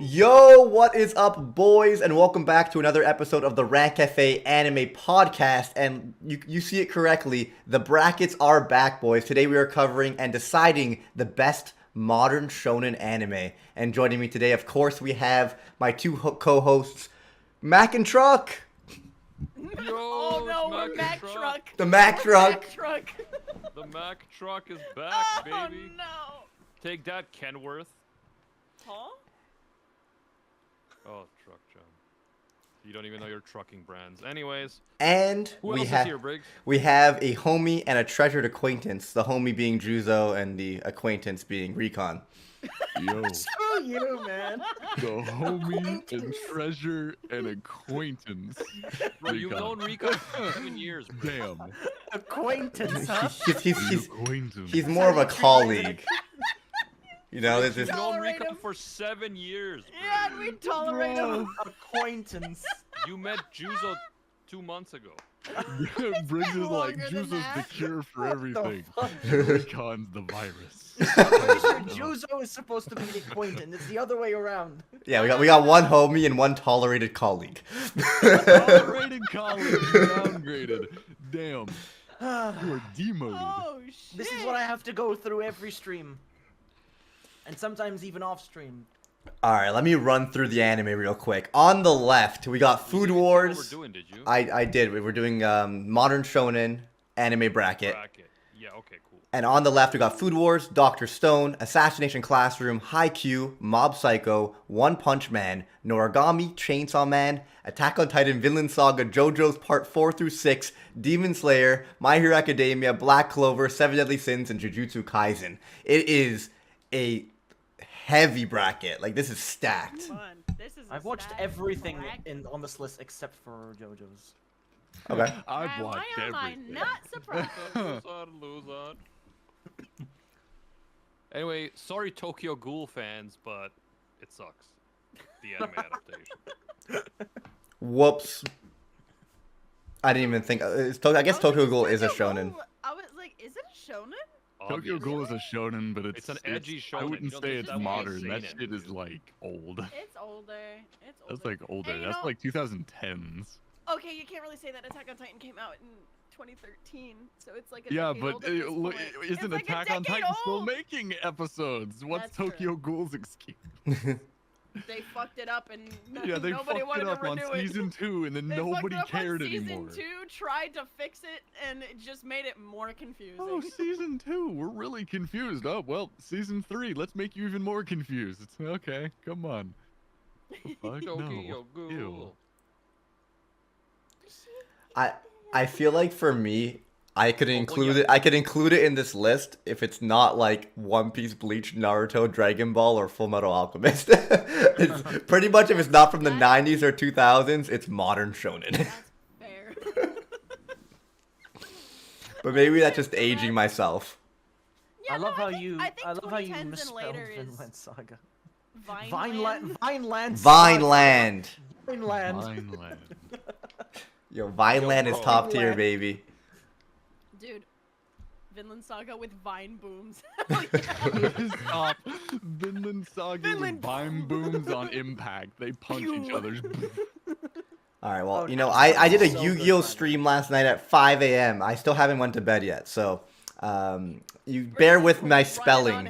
Yo, what is up, boys? And welcome back to another episode of the Rank Cafe Anime Podcast. And you see it correctly, the brackets are back, boys. Today we are covering and deciding the best modern shonen anime. And joining me today, of course, we have my two co-hosts, Mac and Truck. Yo, Oh no, Mac we're Mac Truck. Truck. The Mac Truck. Mac Truck. The Mac Truck is back, Oh baby. no. Take that, Kenworth. Huh? Oh, Truck John. You don't even know your trucking brands. Anyways, And who we else is have here, Briggs? we have a homie and a treasured acquaintance. The homie being Juzo and the acquaintance being Recon. Yo, Screw you, man. the homie and treasure and acquaintance. Bro, you've known Rika for 7 years, bro. Damn. Acquaintance, huh? He's Acquaintance. he's more of a colleague. You know, there's You've this. known Tolerate Rika him. for 7 years, bro. Yeah, and we tolerate him. Acquaintance. You met Juzo 2 months ago. Briggs is like, longer than Juzo's the that. cure for What the everything. fuck? Recon's the virus. I'm pretty sure Juzo is supposed to be the acquaintance. It's the other way around. Yeah, we got one homie and one tolerated colleague. Tolerated college, downgraded. Damn, you are demoted. Oh shit. This is what I have to go through every stream. And sometimes even off stream. All right, let me run through the anime real quick. On the left, we got Food You didn't say Wars. What we're doing, did you? I did. We were doing modern shonen anime bracket. Yeah, okay, cool. And on the left, we got Food Wars, Dr. Stone, Assassination Classroom, Haikyuu, Mob Psycho, One Punch Man, Noragami, Chainsaw Man, Attack on Titan, Vinland Saga, JoJo's Part 4 through 6, Demon Slayer, My Hero Academia, Black Clover, Seven Deadly Sins, and Jujutsu Kaisen. It is a heavy bracket. Like, this is stacked. Come on. This is a I've watched stacked everything bracket. on this list except for JoJo's. Okay. I've Why watched am I everything. not surprised? Loser. Anyway, sorry Tokyo Ghoul fans, but it sucks. The anime adaptation. Whoops. I didn't even think. I guess Tokyo Ghoul is a shonen. I was like, is it a shonen? Tokyo Obviously. Ghoul is a shonen, but It's an edgy I shonen. wouldn't You don't say think it's that would be modern. That seinen, shit is dude. like old. It's older. It's older. That's like older. And you That's know- like 2010s. Okay, you can't really say that Attack on Titan came out in 2013, so it's like a Yeah, decade but old at this point. It's isn't like a Attack on decade Titan still old! making episodes? What's That's true. Tokyo Ghoul's excuse? They fucked it up and Yeah, they nobody fucked wanted it up to on renew it. season 2, and then They fucked nobody it up cared on season anymore. 2, tried to fix it, and it just made it more confusing. Oh, season 2, we're really confused. Oh, well, season 3, let's make you even more confused. It's okay, come on. The fuck? Tokyo No. Ghoul. Ew. I feel like for me, I could include it. I could include it in this list if it's not like One Piece, Bleach, Naruto, Dragon Ball, or Full Metal Alchemist. It's pretty much if it's not from the 90s or 2000s, it's modern shonen. That's fair. But maybe that's just aging myself. Yeah, I love no, how think, you. I think love how you 2010s and misspelled later is Vinland Saga. Vineland. Vineland. Vineland. Vineland. Vineland. Yo, Vineland is bro. top tier, Vineland. baby. Dude, Vinland Saga with vine booms. Stop. Vinland Saga Vinland- with vine booms on impact. They punch each Pew. other's. All right, well, Oh, you know, that's I did a so good, Yu-Gi-Oh Vineland. stream last night at 5 a.m. I still haven't went to bed yet, so you bear with my spelling.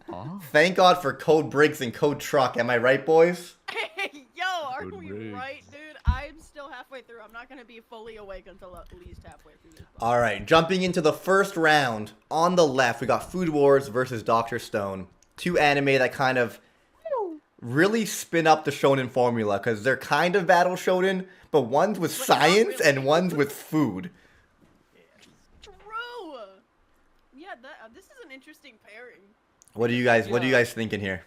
Huh? Thank God for Code Briggs and Code Truck. Am I right, boys? Hey, yo, are Good we rigs. right, dude? I'm still halfway through. I'm not gonna be fully awake until at least halfway through this. All right, jumping into the first round. On the left, we got Food Wars versus Dr. Stone. Two anime that kind of really spin up the shonen formula because they're kind of battle shonen, but one's with But not science really. and one's with food. True. Yeah, this is an interesting pairing. What are you guys Yeah. thinking here?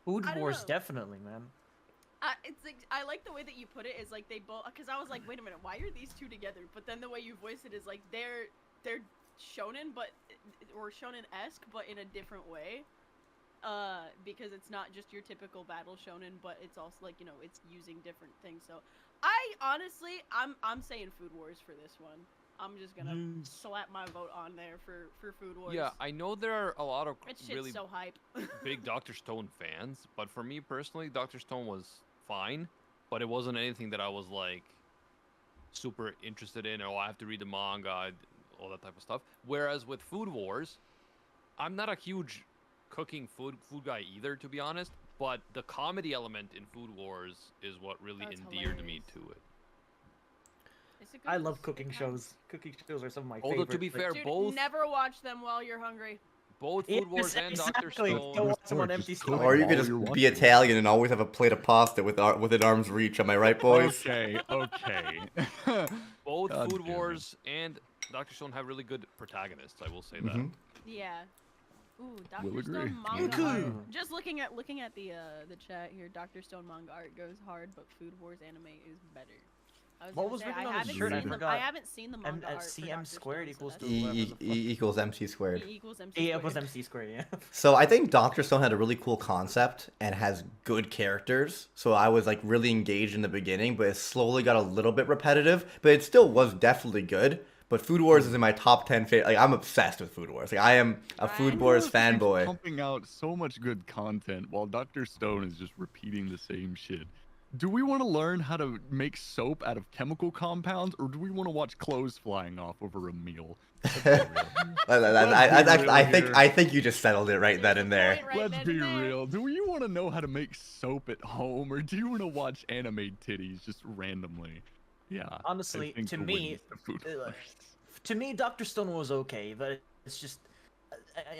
Food I don't Wars, know. definitely, man. It's like I like the way that you put it. Is like they both. Because I was like, wait a minute, why are these two together? But then the way you voice it is like they're shonen, but or shonen-esque, but in a different way. Because it's not just your typical battle shonen, but it's also like, you know, it's using different things. So I honestly, I'm saying Food Wars for this one. I'm just gonna slap my vote on there for Food Wars. Yeah, I know there are a lot of That shit's really so hype. big Dr. Stone fans, but for me personally, Dr. Stone was fine, but it wasn't anything that I was like super interested in. Oh, I have to read the manga, all that type of stuff. Whereas with Food Wars, I'm not a huge cooking food guy either, to be honest. But the comedy element in Food Wars is what really That's endeared me hilarious. to it. It's a good- I love it's a good cooking time. shows. Cooking shows are some of my Although favorites. to be like- fair, Dude, both never watch them while you're hungry. both Yes, Food Wars and Dr. exactly. Stone. Don't watch them on Just empty cook stomach. Or you while could just you're be watching. Italian and always have a plate of pasta within arm's reach. Am I right, boys? Okay, okay. Both God Food damn it. Wars and Dr. Stone have really good protagonists. I will say that. Mhm. Yeah. Ooh, Will Dr. agree. Stone manga Goku. art. Just looking at the chat here, Dr. Stone manga art goes hard, but Food Wars anime is better. I What gonna was say, written I on his haven't shirt? I seen forgot. I haven't seen the manga art. for CM Dr. squared Stone, equals so to that's- whatever the fuck. E equals MC squared. E equals MC E squared. equals MC squared, yeah. So I think Doctor Stone had a really cool concept and has good characters. So I was like really engaged in the beginning, but it slowly got a little bit repetitive. But it still was definitely good. But Food Wars is in my top 10 favorite. Like I'm obsessed with Food Wars. Like I am a Food Right. Wars Keeps fanboy. pumping out so much good content while Dr. Stone is just repeating the same shit. Do we want to learn how to make soap out of chemical compounds, or do we want to watch clothes flying off over a meal? Let's be real. I think you just settled it right then There's and a there. point right Let's then be and there. real. Do you want to know how to make soap at home, or do you want to watch anime titties just randomly? Yeah. I Honestly, think to the me, wins the Food uh, Wars. to me, Dr. Stone was okay, but it's just.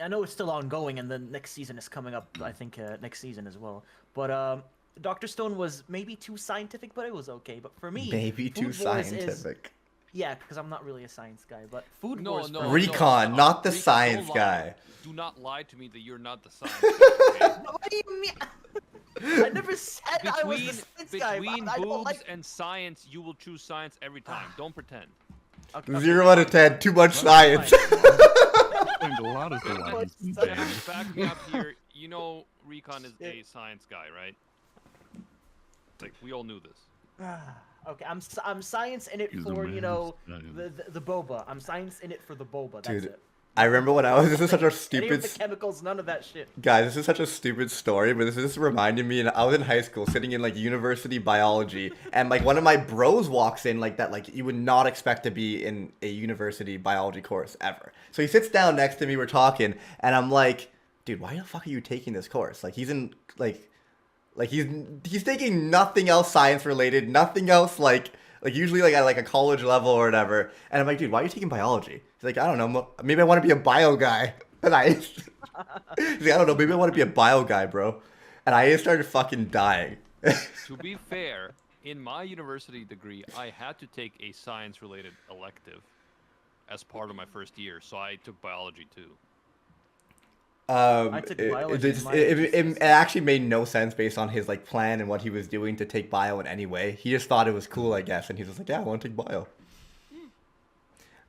I know it's still ongoing, and the next season is coming up. I think next season as well. But Dr. Stone was maybe too scientific, but it was okay. But for me, Maybe too Food Wars scientific. Yeah, because I'm not really a science guy. But Food No, Wars. no, for no, me- Recon, stop. not the Recon, science don't lie. guy. Do not lie to me that you're not the science guy. Okay? What do you mean? I never said I was Between the science guy. between but I don't boobs like. and science, you will choose science every time. Don't pretend. Okay, 0 out of 10. Too much science. Explained a lot of the lines in But- Bang. Back me up here. You know, Recon is a science guy, right? Like we all knew this. Okay, I'm science in it He's a for man the of the boba. I'm science in it for the boba. That's Dude, it. I remember when I was. This is such a Any of stupid. the chemicals, none of that shit. Guys, this is such a stupid story, but this is reminding me. And I was in high school, sitting in like university biology, and like one of my bros walks in like that, like you would not expect to be in a university biology course ever. So he sits down next to me, we're talking, and I'm like, dude, why the fuck are you taking this course? Like he's in like he's taking nothing else science related, nothing else like usually like at like a college level or whatever. And I'm like, dude, why are you taking biology? He's like, I don't know, maybe I want to be a bio guy. And he's like, I don't know, maybe I want to be a bio guy, bro. And I started fucking dying. To be fair, in my university degree, I had to take a science-related elective as part of my first year, so I took biology too. I took biology in my GCSE. It actually made no sense based on his like plan and what he was doing to take bio in any way. He just thought it was cool, I guess, and he was just like, yeah, I want to take bio.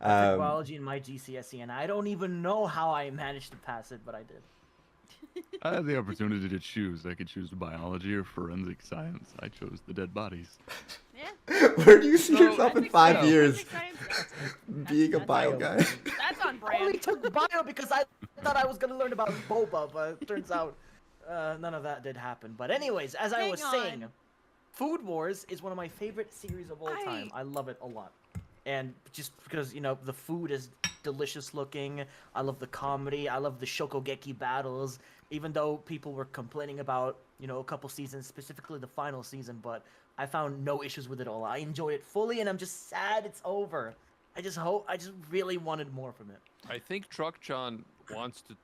I took biology in my GCSE, and I don't even know how I managed to pass it, but I did. I had the opportunity to choose. I could choose biology or forensic science. I chose the dead bodies. Yeah. Where do you see So- yourself in Forensic 5 science- years forensic science, that's- being a that's bio bio. guy? That's on I only brand. took bio because I thought I was gonna learn about boba, but it turns out none of that did happen. But anyways, as I Hang was on. saying, Food Wars is one of my favorite series of all time. I- I love it a lot. And just because, the food is delicious looking, I love the comedy, I love the Shokugeki battles, even though people were complaining about, a couple seasons, specifically the final season, but I found no issues with it all. I enjoyed it fully, and I'm just sad it's over. I just really wanted more from it. I think Truck-chan wants to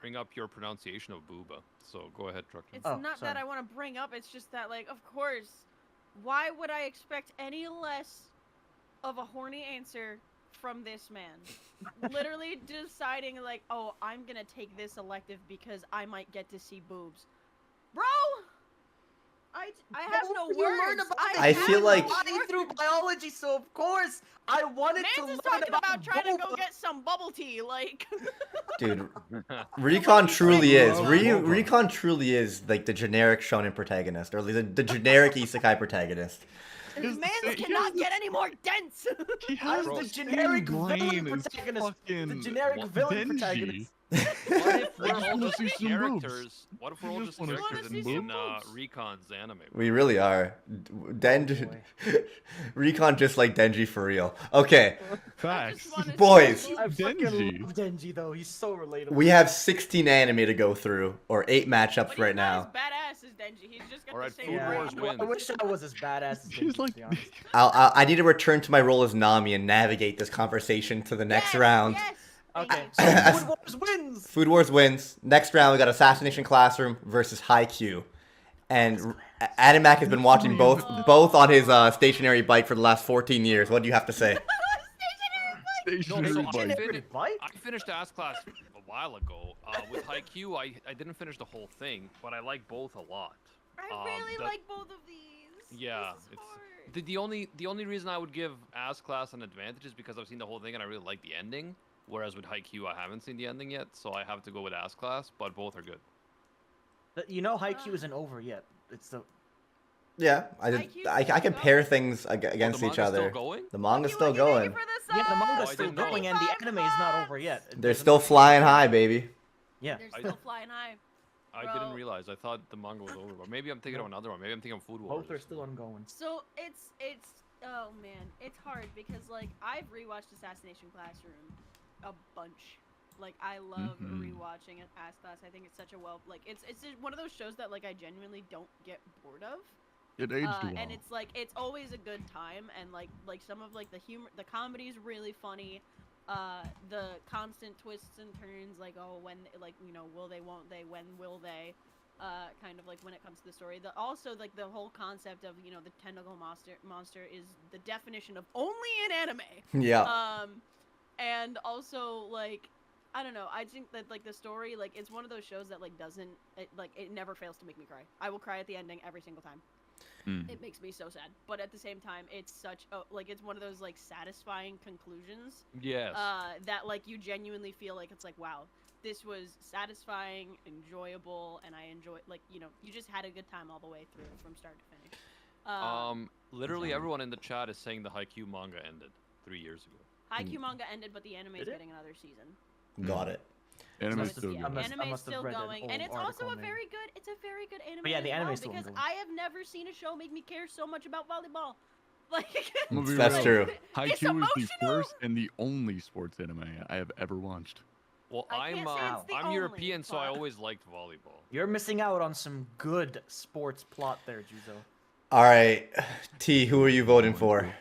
bring up your pronunciation of booba. So go ahead, Truck-chan. It's Oh, not that sorry. I want to bring up, it's just that, like, of course, why would I expect any less of a horny answer from this man? Literally deciding, like, oh, I'm gonna take this elective because I might get to see boobs. Bro! I have no You learn words. about I the I have feel no like- body words. through biology, so of course I wanted to Mans learn is talking about trying to go boba. get some bubble tea, like. Dude, Recon truly is. Boba. Recon truly is like the generic shonen protagonist, or at least the generic isekai protagonist. His man's he cannot has get any more dense. He has Bro, the the generic brain villain is protagonist. The fucking generic villain Denji. protagonist. What if we're just all wanna just see some boobs. characters? What if we're You all just just wanna characters see some in boobs. Recon's anime? We really are. Denji, boy. Recon just like Denji for real. Okay, Facts. wanna see Boys. some I boobs. fucking Denji. love Denji though. He's so relatable. we have 16 anime to go through, or 8 matchups But he's right not now. as badass as Denji. He's just got Alright, the same Food Yeah, Wars brain. wins. I wish I was as badass as She's Denji, like, to be honest. I need to return to my role as Nami and navigate this conversation to the next Yes, round. Yes. Okay, Thank so Food Wars wins. Food Wars wins. Next round, we got Assassination Classroom versus Haikyuu. And Animac has been watching both on his stationary bike for the last 14 years. What do you have to say? No, Stationary so bike. I finished Ass Class a while ago. With Haikyuu, I didn't finish the whole thing, but I like both a lot. I really the- like both of these. Yeah, This is it's hard. the only reason I would give Ass Class an advantage is because I've seen the whole thing and I really like the ending. Whereas with Haikyuu, I haven't seen the ending yet, so I have to go with Ass Class. But both are good. You know, Haikyuu isn't over yet. It's the Yeah, Haikyuu's I still compare going? things against the each manga's other. Still going? The manga's Lucky, still lucky, going. thank you for the yeah, the sub. manga's I still didn't know. going and the anime is not over yet. They're There's still another flying season. high, baby. Yeah. They're I- still flying high. I Bro. didn't realize. I thought the manga was over. But maybe I'm thinking of another one. Maybe I'm thinking of Food Wars. Both are still ongoing. So it's oh man, it's hard because like I've rewatched Assassination Classroom a bunch. Like I love Mhm. rewatching Ass Class. I think it's such a it's just one of those shows that like I genuinely don't get bored of. It aged well. And it's like it's always a good time and like some of like the humor, the comedy's really funny. The constant twists and turns, like when, like will they, won't they, when will they, kind of like when it comes to the story. Also like the whole concept of the tentacle monster is the definition of only in anime. Yeah. And also like I don't know. I think that like the story, like it's one of those shows that like it never fails to make me cry. I will cry at the ending every single time. Mm. It makes me so sad, but at the same time, it's such like it's one of those like satisfying conclusions. Yes. That like you genuinely feel like it's like wow, this was satisfying, enjoyable, and I enjoy you just had a good time all the way through from start to finish. Literally everyone in the chat is saying the Haikyuu manga ended 3 years ago. Haikyuu manga ended, but the anime is Did it? getting another season. Got it. Anime's So still it's, good. yeah, anime is must have still read an going, old and it's also article, a maybe. it's a very good anime. But yeah, the as anime well, is still because ongoing. I have never seen a show make me care so much about volleyball. Like I'm gonna be That's real. true. Haikyuu is the emotional. first and the only sports anime I have ever watched. Well, I can't say it's the I'm only, European, so I but- always liked volleyball. You're missing out on some good sports plot there, Juzo. All right, T, who are you voting for?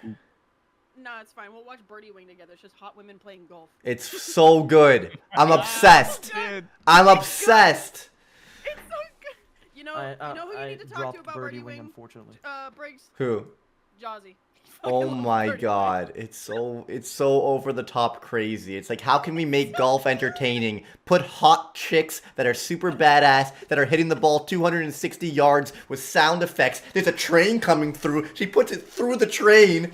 no, it's fine. We'll watch Birdie Wing together. It's just hot women playing golf. It's so good. I'm obsessed. I'm obsessed. It's so good. You know who you I need to talk dropped to about Birdie Birdie Wing, Wing? unfortunately. Briggs, Who? Jazzy. Oh Fucking love my Birdie god, it's so over the top crazy. It's like, how can we make golf entertaining? Put hot chicks that are super badass, that are hitting the ball 260 yards with sound effects. There's a train coming through. She puts it through the train.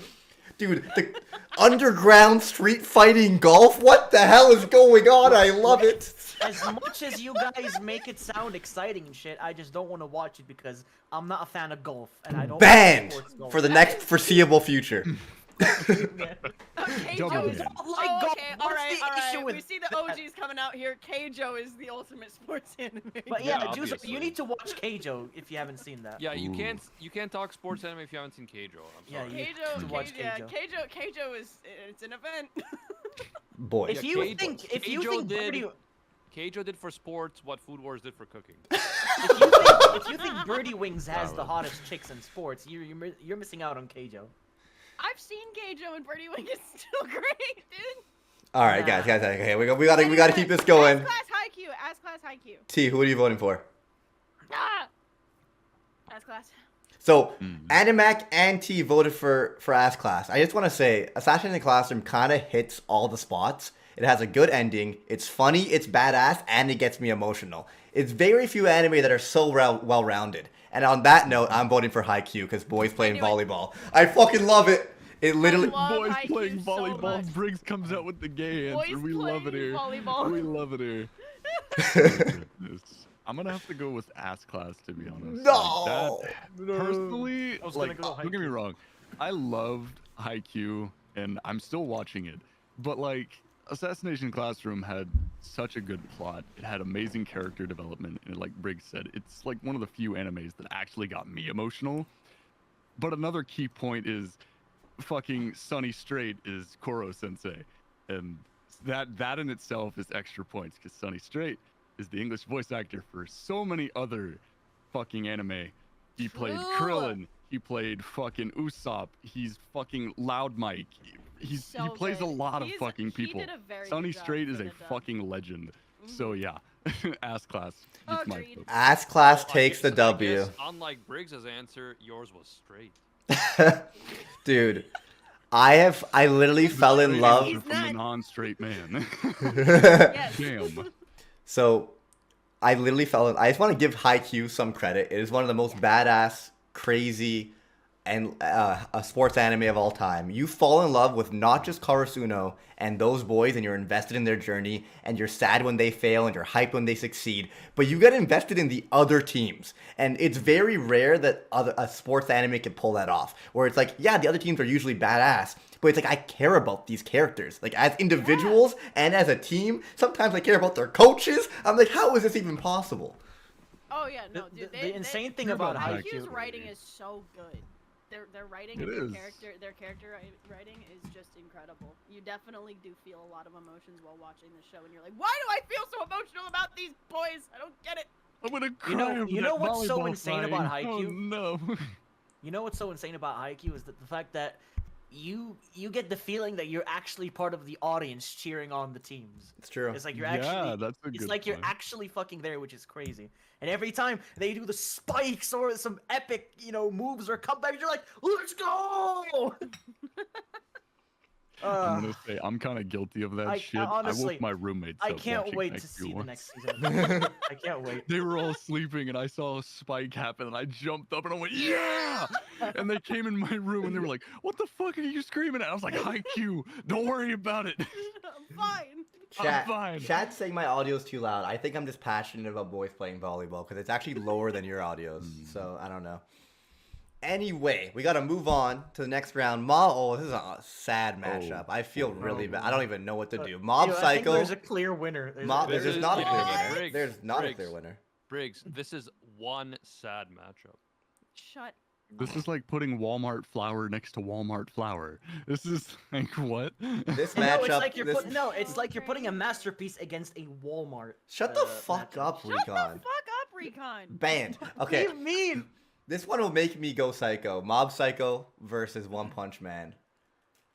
Dude, the underground street fighting golf? What the hell is going on? I love it. As much as you guys make it sound exciting and shit, I just don't want to watch it because I'm not a fan of golf and I don't. Banned watch sports golf. for the next foreseeable future. Okay, Double Joe. banned. Like Oh, golf. okay, What's alright, the issue alright. with We see the OGs coming out here. Keijo is the ultimate sports anime. But Yeah, yeah, Juzo, obviously. you need to watch Keijo if you haven't seen that. Yeah, you Ooh. can't talk sports anime if you haven't seen Keijo. I'm Yeah, sorry. you- Keijo, to watch yeah, Keijo. Keijo is it's an event. Boy. If Yeah, you Keijo- think, if you Keijo think did- Birdie, Keijo did for sports what Food Wars did for cooking. if you think Birdie Wings has the Valid. hottest chicks in sports, you're missing out on Keijo. I've seen Keijo and Birdie Wing is still great, dude. All right, guys, okay, we gotta keep this going. Ass class high Q. Ass class high Q. T, who are you voting for? Ah. Ass class. So, Mhm. Animac and T voted for Ass Class. I just want to say, Assassination Classroom kind of hits all the spots. It has a good ending. It's funny, it's badass, and it gets me emotional. It's very few anime that are so well-rounded. And on that note, I'm voting for Haikyuu because boys playing Anyway. volleyball. I fucking love it. It literally. I love Boys Haikyuu playing so volleyball. much. Briggs comes out with the gay Boys answer. We love it playing here. volleyball. We love it here. Goodness. I'm gonna have to go with Ass Class to be honest. No. Like, that, personally, I was gonna like, go don't get me Haikyuu. wrong. I loved Haikyuu, and I'm still watching it. But like, Assassination Classroom had such a good plot. It had amazing character development, and like Briggs said, it's like one of the few animes that actually got me emotional. But another key point is, fucking Sunny Straight is Koro Sensei, and that in itself is extra points because Sunny Straight is the English voice actor for so many other fucking anime. He played True. Krillin. He played fucking Usopp. He's fucking Loud Mike. He So plays a good. lot of He's- fucking he people. did a very Sunny good job Straight is a getting it done. fucking legend. So yeah, ass class. Gets my Agreed. vote. Ass class Well, I takes the guess- I W. guess, unlike Briggs's answer, yours was straight. Dude, I literally fell in Straight love. answer He's from the not- non-straight man. Yes. Damn. So, I literally fell in. I just want to give Haikyuu some credit. It is one of the most badass, crazy, and a sports anime of all time. You fall in love with not just Karasuno and those boys, and you're invested in their journey, and you're sad when they fail, and you're hyped when they succeed, but you get invested in the other teams. And it's very rare that a sports anime can pull that off, where it's like, yeah, the other teams are usually badass, but it's like, I care about these characters. Like, as individuals and as a team, sometimes I care about their coaches. I'm like, how is this even possible? Oh yeah, no, The- dude. the insane thing You're about about Haikyuu's Haikyuu. writing is so good. Their writing It and is. their character writing is just incredible. You definitely do feel a lot of emotions while watching the show, and you're like, why do I feel so emotional about these boys? I don't get it. I'm gonna cry. You know- over you that know what's so volleyball insane about fighting. Oh, Haikyuu? no. You know what's so insane about Haikyuu is that the fact that you get the feeling that you're actually part of the audience cheering on the teams. It's true. It's like you're Yeah, actually that's a it's good like you're point. actually fucking there, which is crazy. And every time they do the spikes or some epic, moves or comebacks, you're like, let's go! I'm gonna say I'm kind of guilty of that I- shit. honestly, I woke my roommates I up can't watching wait to Haikyuu see the once. next season. I can't wait. They were all sleeping, and I saw a spike happen, and I jumped up, and I went, "Yeah!" And they came in my room, and they were like, "What the fuck are you screaming at?" I was like, "Haikyuu, don't worry about it." I'm fine. Chat, fine. Chat's saying my audio's too loud. I think I'm just passionate about boys playing volleyball because it's actually lower than your audios. So I don't know. Anyway, we gotta move on to the next round. Oh, this is a sad matchup. I feel really bad. I don't even know what to do. Mob I think Psycho. there's a clear winner. There's There not a is- clear yeah, winner. Briggs, There's not a Briggs. clear winner. Briggs, this is one sad matchup. Shut. This is like putting Walmart flour next to Walmart flour. This is like what? This No, matchup. it's like you're this- it's like you're putting a masterpiece against a Walmart. Shut the fuck matchup. up, Shut the Recon. fuck up, Recon. Banned. What Okay, do you mean? this one will make me go psycho. Mob Psycho versus One Punch Man.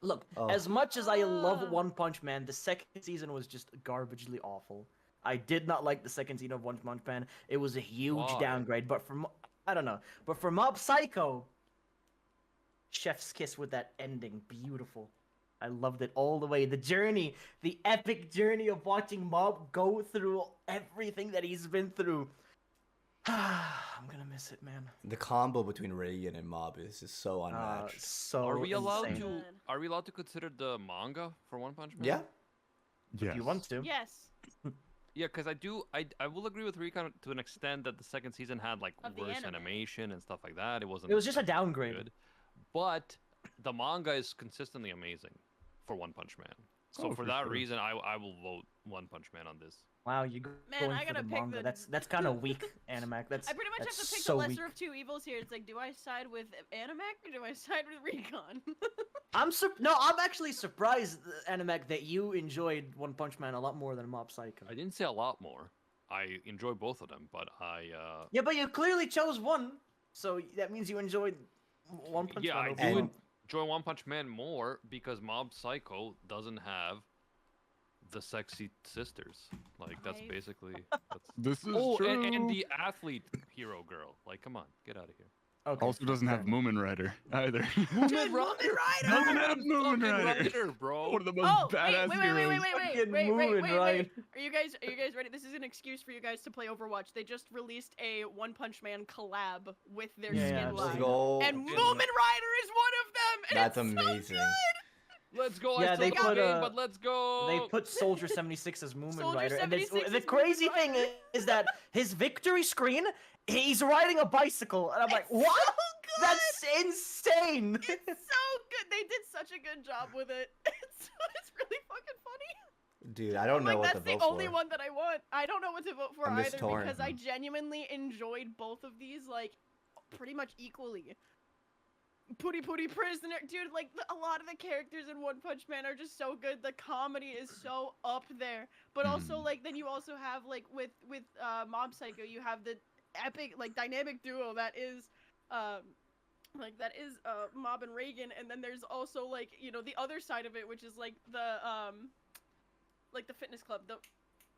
Look, Oh. as much as I love Ah. One Punch Man, the second season was just garbagely awful. I did not like the second season of One Punch Man. It was a huge Why? downgrade. But I don't know. But for Mob Psycho, chef's kiss with that ending, beautiful. I loved it all the way. The journey, the epic journey of watching Mob go through everything that he's been through. I'm gonna miss it, man. The combo between Reagan and Mob is just so unmatched. So Are we allowed insane. to? God. Are we allowed to consider the manga for One Punch Man? Yeah. If you want to. Yes. Yeah, because I will agree with Recon to an extent that the second season had like Of the worse anime. animation and stuff like that. It wasn't. It was just a downgrade. good. But the manga is consistently amazing for One Punch Man. So Oh, for for that sure. reason, I will vote One Punch Man on this. Wow, you Man, going I for gotta the pick manga. the- That's kind of weak, Animac. That's I pretty much have that's to pick so the lesser weak. of two evils here. It's like, do I side with Animac or do I side with Recon? I'm actually surprised, Animac, that you enjoyed One Punch Man a lot more than Mob Psycho. I didn't say a lot more. I enjoy both of them, but Yeah, but you clearly chose one, so that means you enjoyed One Punch yeah, Man. I over And- do Mob. enjoy One Punch Man more because Mob Psycho doesn't have the sexy sisters. Like that's I- basically. That's... This is Oh, true. and the athlete hero girl. Like, come on, get out of here. Okay, Also doesn't have fair enough. Moomin Rider either. Dude, Moomin Rider! Doesn't have Moomin Fucking Rider. Rider, bro. One of the most Oh, wait, badass wait, heroes. Fucking wait, moving, right? Are you guys ready? This is an excuse for you guys to play Overwatch. They just released a One Punch Man collab with their Yeah, skin I've Let's line. seen go. And Moomin Rider is one of them! and That's it's so amazing. good! Let's go. Yeah, I they still put, game, but let's go. They put Soldier 76 as Moomin Soldier Rider, and 76 the is crazy Moomin thing Rider. is that his victory screen, he's riding a bicycle, and I'm like, It's what? so That's insane. It's so good. They did such a good job with it. It's really fucking funny. Dude, I don't know Like what that's to vote the only for. one that I want. I don't know what to vote for I'm just either torn. because I genuinely enjoyed both of these like pretty much equally. Pooty prisoner, dude. Like a lot of the characters in One Punch Man are just so good. The comedy is so up there, but also like then you also have like with Mob Psycho, you have the epic like dynamic duo that is Mob and Reagan, and then there's also like the other side of it, which is like the fitness club. The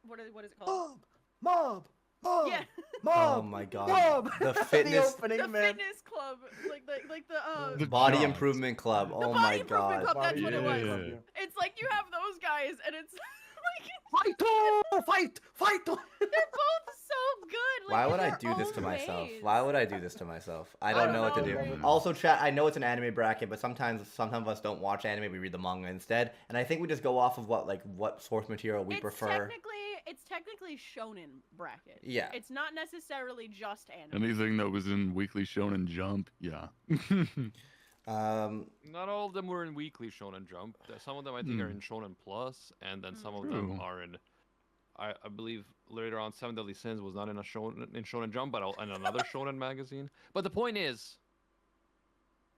what is it called? Mob. Yeah. Mob. Oh my god. Mob. The fitness the opening, The man. fitness club, like the The body Jogs. improvement club. The Oh body my improvement god. club, that's what it was. Yeah. It's like you have those guys, and it's like Fight! they're both so good. Like, Why in would I their do this to own myself? ways. Why would I do this to myself? I I don't don't know what to know, do. Briggs. Also, chat, I know it's an anime bracket, but sometimes some of us don't watch anime, we read the manga instead. And I think we just go off of what source material we prefer. It's technically shonen bracket. Yeah. It's not necessarily just anime. Anything that was in Weekly Shonen Jump, yeah. Not all of them were in Weekly Shonen Jump. Some of them I think are in Shonen Plus, and then some of them True. are in. I believe later on, Seven Deadly Sins was not in a Shonen Jump, but in another Shonen magazine. But the point is,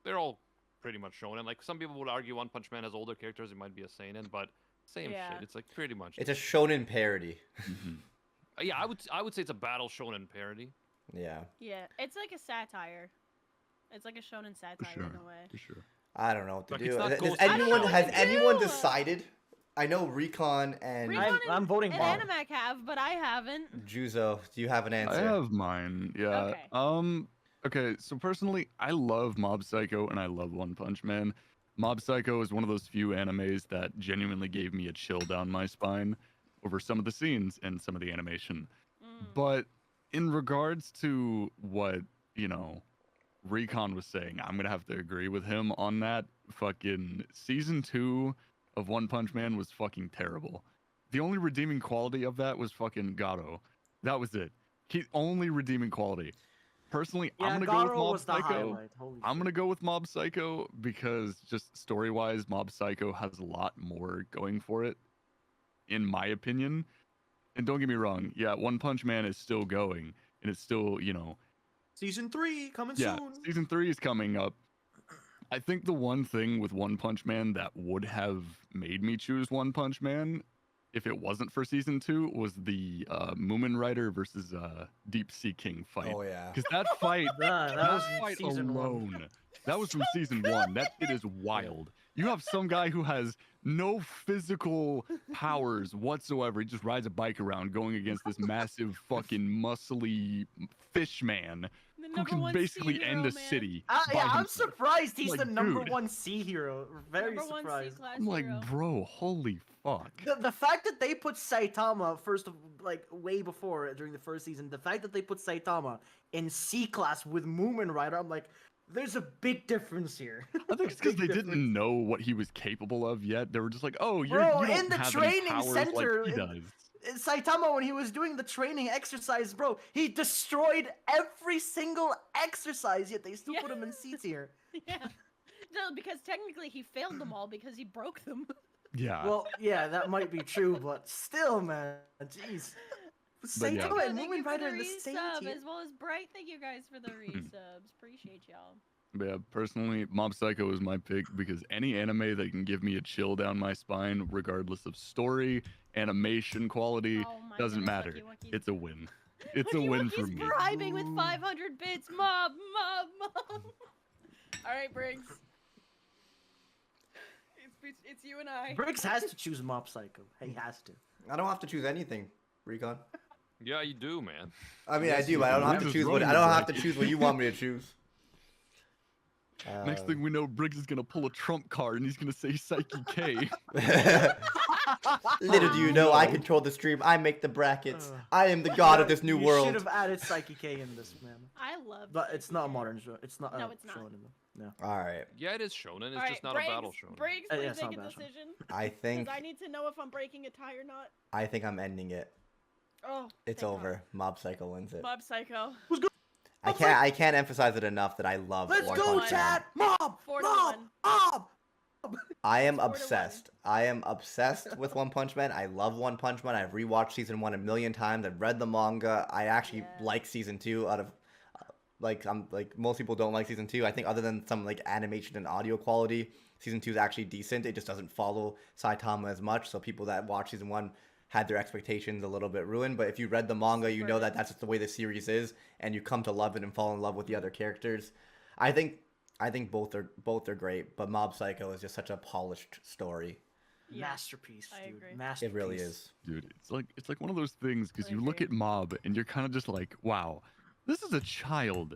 they're all pretty much Shonen. Like some people would argue, One Punch Man has older characters; it might be a seinen, but same Yeah. shit. It's like pretty much. It's a shonen parody. Yeah, I would say it's a battle Shonen parody. Yeah. Yeah, it's like a satire. It's like a shonen satire For sure. in a way. For sure. I don't know what to Like, do. it's not Does Ghost I don't know anyone what has to anyone do. decided? I know Recon and Recon I'm voting and Mob. Animac have, but I haven't. Juzo. Do you have an answer? I have mine. Yeah. Okay. Okay, so personally, I love Mob Psycho and I love One Punch Man. Mob Psycho is one of those few animes that genuinely gave me a chill down my spine over some of the scenes and some of the animation. But in regards to what, Recon was saying, I'm going to have to agree with him on that. Fucking season 2 of One Punch Man was fucking terrible. The only redeeming quality of that was fucking Gato. That was it. Only redeeming quality. Personally, Yeah, I'm gonna go with Garo Mob was the Psycho. highlight. Holy I'm shit. gonna go with Mob Psycho because just story-wise, Mob Psycho has a lot more going for it, in my opinion. And don't get me wrong, yeah, One Punch Man is still going, and it's still, Season 3 coming yeah, soon. season 3 is coming up. I think the one thing with One Punch Man that would have made me choose One Punch Man, if it wasn't for season 2, was the Moomin Rider versus Deep Sea King fight. Oh yeah. Because that fight, Nah, that was fight season 1. alone, that was from season 1. That shit is wild. You have some guy who has no physical powers whatsoever. He just rides a bike around going against this massive fucking muscly fish man The who number can one basically sea end hero, a man. city. Yeah, by I'm himself. surprised he's Like, the number dude. 1 sea hero. Very Number one surprised. C-class I'm like, hero. bro, holy fuck. The fact that they put Saitama way before during the first season, the fact that they put Saitama in C class with Moomin Rider, I'm like, there's a big difference here. I think it's because they didn't know what he was capable of yet. They were just like, oh, you Bro, don't in the have any training powers center, like he does. Saitama, when he was doing the training exercise, bro, he destroyed every single exercise, yet they still put him in C tier. Yeah. No, because technically he failed them all because he broke them. Yeah. Well, yeah, that might be true, but still, man, jeez. But yeah. Saitama and Thank you Moomin for Rider the in the same resub, tier. as well as Bright. Thank you guys for the resubs. Appreciate y'all. But yeah, personally, Mob Psycho is my pick because any anime that can give me a chill down my spine, regardless of story, animation quality, Oh my doesn't goodness, matter. Wucky Wucky's- It's a win. It's a Wucky win for Wucky's me. bribing with 500 bits. Mob. All right, Briggs. It's you and I. Briggs has to choose Mob Psycho. He has to. I don't have to choose anything, Recon. Yeah, you do, man. I mean, Yes, I do, but I don't have to Briggs is choose what running I the don't have to bracket. choose what you want me to choose. Next thing we know, Briggs is gonna pull a trump card and he's gonna say Psyche K. Little do you know, I control the stream. I make the brackets. I am the god of this new You world. should have added Psyche K in this, man. I love. But it's not a modern show. It's not. No, it's not. Shonen, though. No. All right. Yeah, it is shonen. It's All right, just not Briggs, a battle shonen. Briggs, Yeah, please it's not make a a battle shonen. decision. I think Because I need to know if I'm breaking a tie or not. I'm ending it. Oh. It's thank over. God. Mob Psycho wins it. Mob Psycho. I can't emphasize it enough that I love Let's One go, Punch Man. chat! Mob! 4 to Mob! 1. Mob! I am 4 to 1. obsessed. I am obsessed with One Punch Man. I love One Punch Man. I've rewatched season 1 a million times. I've read the manga. I actually Yeah. like season 2 out of like most people don't like season 2. I think other than some like animation and audio quality, season 2 is actually decent. It just doesn't follow Saitama as much, so people that watch season 1 had their expectations a little bit ruined. But if you read the manga, you know that that's just the way the series is, and you come to love it and fall in love with the other characters. I think both are great, but Mob Psycho is just such a polished story. Yeah, Masterpiece, I dude. agree. Masterpiece. It really is. Dude, it's like one of those things because I you look agree. at Mob and you're kind of just like, wow, this is a child.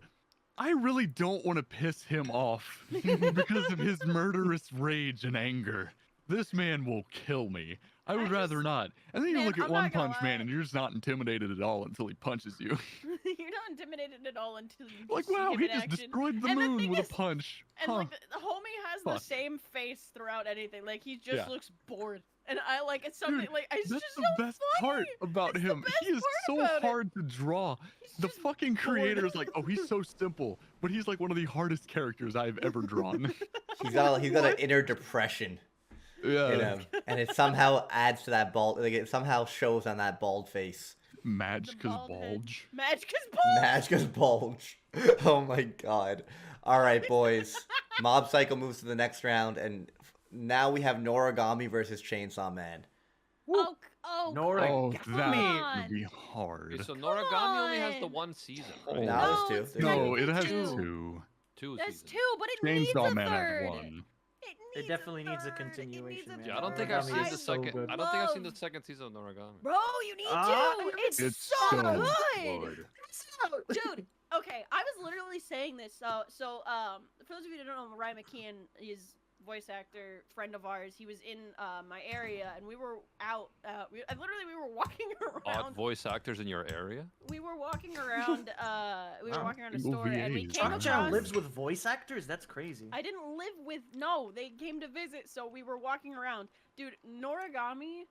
I really don't want to piss him off because of his murderous rage and anger. This man will kill me. I would rather not. And then you Man, look at I'm One not gonna Punch Man lie. and you're just not intimidated at all until he punches you. You're not intimidated at all until you Like, see wow, him he in just action. destroyed the And the moon thing with is- a punch. And Huh. like the homie has the Fuck. same face throughout anything. Like he just Yeah. looks bored, and I like it's something Dude, like it's That's just the so best funny. part about It's the him. He best is part so about it. hard to draw. He's The just fucking creator bored. is like, oh, he's so simple, but he's like one of the hardest characters I've ever drawn. He's got an inner depression Yeah. in him, and it somehow adds to that bald. Like it somehow shows on that bald face. Magicka's bald head. bulge. Magicka's ball. Magicka's bulge. Oh my god. All right, boys. Mob Psycho moves to the next round, and now we have Noragami versus Chainsaw Man. Oh, Nora- Oh, come that on. would be hard. Okay, so Noragami only has the on. one season, Oh. right? No, No, there's it's two. No, There's it has two. two. Two There's seasons. two, but it needs Chainsaw a Man third. has one. It definitely needs a third. It needs continuation, a man. Yeah, I don't think I've Noragami seen is the so second. good. I don't think I've seen the Love. second season of Noragami. Bro, you need Ah, to. It's, It's so so good. good. Dude, okay, I was literally saying this. So, for those of you that don't know, Ryan McKeon is voice actor, friend of ours. He was in my area, and we were out. We were walking Odd around. voice actors in your area? We were walking around. We were Wow. walking around a Single store, and we VAs, came huh? Truck-chan across. lives with voice actors? That's crazy. I didn't live with. No, they came to visit, so we were walking around. Dude, Noragami.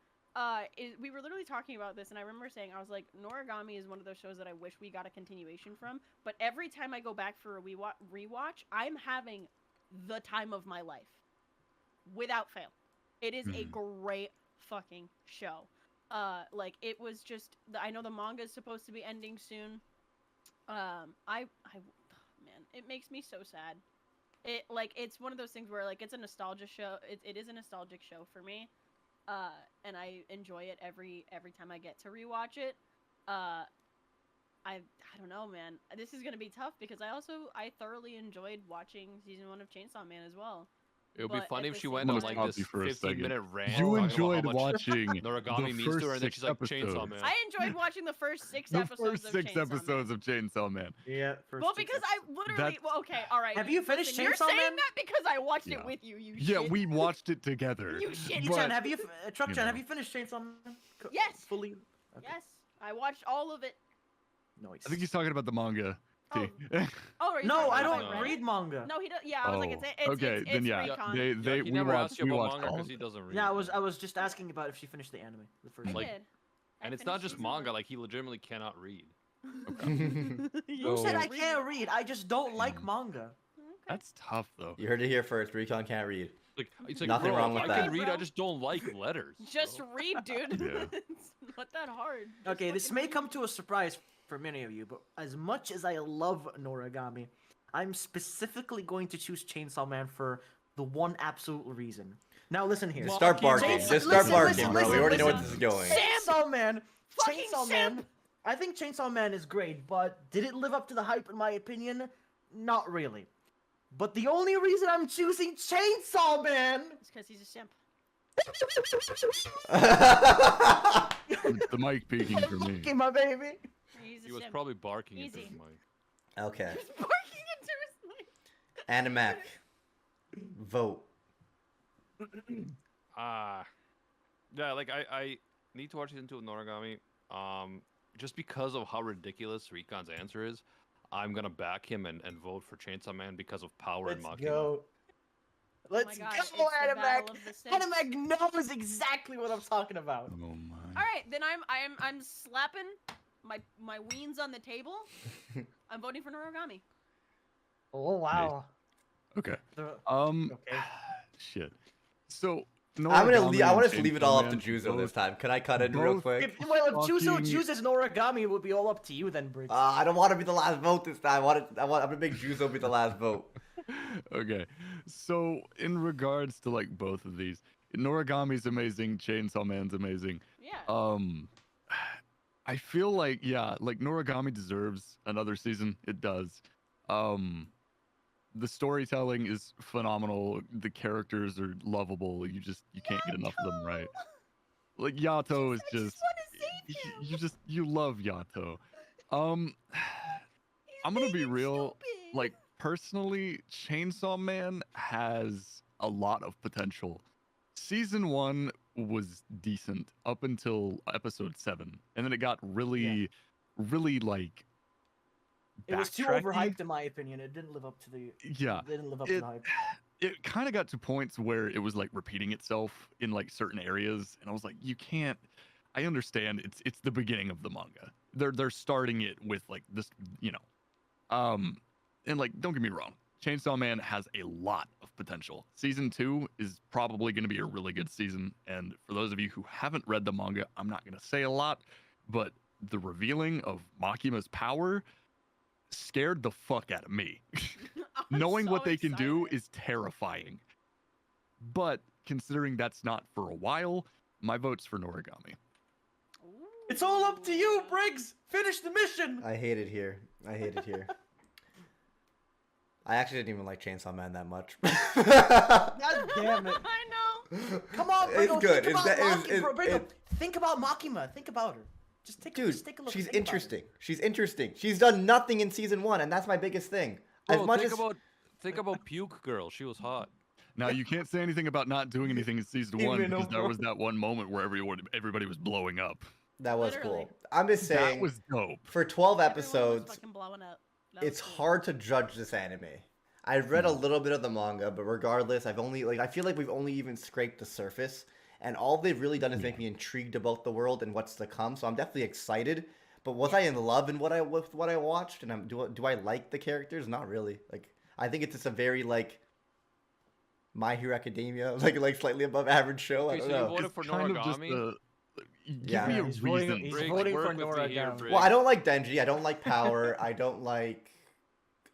We were literally talking about this, and I remember saying, I was like, Noragami is one of those shows that I wish we got a continuation from. But every time I go back for a rewatch, I'm having the time of my life, without fail. It is a great fucking show. Like it was just. I know the manga is supposed to be ending soon. Man, it makes me so sad. It's one of those things where like it's a nostalgia show. It is a nostalgic show for me. And I enjoy it every time I get to rewatch it. I don't know, man. This is gonna be tough because I thoroughly enjoyed watching season 1 of Chainsaw Man as well. It would be But funny at if the she same went on time- like Stop this you for a second. 15-minute rant. You talking about enjoyed how much watching Noragami the means to her, first and then she's 6 like Chainsaw episodes. Man. I enjoyed watching the first 6 The episodes first of 6 Chainsaw episodes Man. of Chainsaw Man. Yeah. First Well, six because I episodes. literally. That's- Well, okay, all right. Have you finished listen, You're Chainsaw saying Man? that because I watched Yeah. it with you. You Yeah, shit. we watched it together. You shit. Truck-chan, But- have you? Truck-chan, know. have you finished Chainsaw Man? Yes. Fully. Okay. Yes, I watched all of it. Nice. I think he's talking about the manga. Oh. T. Oh, are you No, talking I about don't Reddit? read manga. No, he does. Yeah, I was like, it's okay, it's then yeah, recon. Yeah, he we never watched asked you we about watched manga all because of he it. doesn't read. Yeah, I was just asking about if she finished the anime, the first. I like- did. I And it's not finished just season manga, one. like he legitimately cannot read. Who said So- I can't read? I just don't like manga. Okay. That's tough though. You heard it here first. Recon can't read. Like, it's like, Nothing bro, wrong with I that. can read, I Bro. just don't like letters. Just bro. read, dude. Yeah. It's not that hard. Just Okay, this fucking may read. come to a surprise for many of you, but as much as I love Noragami, I'm specifically going to choose Chainsaw Man for the one absolute reason. Now listen here. Just start barking. Jason, Just start listen, barking, listen, bro. We listen, already know where listen. this is going. Chainsaw Man. Fucking Chainsaw simp. Man. I think Chainsaw Man is great, but did it live up to the hype in my opinion? Not really. But the only reason I'm choosing Chainsaw Man. It's because he's a simp. The mic peeking for me. Okay, my baby. He's a He was simp. probably barking into Easy. his mic. Okay. He's barking into his mic. Animac. Vote. Yeah, like I need to watch it into Noragami. Just because of how ridiculous Recon's answer is, I'm gonna back him and vote for Chainsaw Man because of power and Let's Makima. go. Let's God, go, it's the battle Animac. of the simps. Animac knows exactly what I'm talking about. Oh my. All right, then I'm slapping my weens on the table, I'm voting for Noragami. Oh wow. Okay. The- Okay. Shit. So I'm gonna Noragami I want and to leave it Chainsaw all up to Man Juzo this both- time. Can I cut in real both- quick? If Juzo Fucking- chooses Noragami, it would be all up to you then, Briggs. I don't want to be the last vote this time. I'm gonna make Juzo be the last vote. Okay. So in regards to like both of these, Noragami's amazing, Chainsaw Man's amazing. Yeah. I feel like like Noragami deserves another season. It does. The storytelling is phenomenal. The characters are lovable. You can't get enough of them, right? Like Yato is I just want to save him. you love Yato. I'm gonna be real. Like personally, Chainsaw Man has a lot of potential. Season 1 was decent up until episode 7, and then it got really like It was too backtracky. overhyped in my opinion. It didn't live up to the. Yeah, It didn't live up to it- the hype. it kind of got to points where it was like repeating itself in like certain areas, and I was like, you can't. I understand it's the beginning of the manga. They're starting it with like this, and like don't get me wrong, Chainsaw Man has a lot of potential. Season 2 is probably going to be a really good season, and for those of you who haven't read the manga, I'm not going to say a lot, but the revealing of Makima's power scared the fuck out of me. I'm Knowing so what they can do excited. is terrifying. But considering that's not for a while, my vote's for Noragami. It's all up to you, Briggs. Finish the mission. I hate it here. I actually didn't even like Chainsaw Man that much. God damn it. I know. Come on, It's Brigo. good. Think It's about that- Makima. it's- Brigo, it- think about Makima. Think about her. Just take Dude, just take a look. she's think about her. interesting. She's interesting. She's done nothing in season 1, and that's my biggest thing. As Bro, much think as about Puke Girl. She was hot. Now you can't say anything about not doing anything in season Even 1 because though- there was that one moment where everybody was blowing up. that was Literally. cool. I'm just saying, That was dope. for 12 Everyone was episodes, fucking blowing up. That was it's cool. hard to judge this anime. I read a little bit of the manga, but regardless, I feel like we've only even scraped the surface, and all they've really done is make me intrigued about the world and what's to come. So I'm definitely excited. But was I in love in with what I watched? And do I like the characters? Not really. Like I think it's just a very like My Hero Academia, like slightly above average show. I Okay, don't so you know. voted It's for kind of just Noragami. give Yeah. me a He's voting- reason. he's Briggs, voting work for with me here, Noragami. Briggs. Well, I don't like Denji. I don't like Power. I don't like.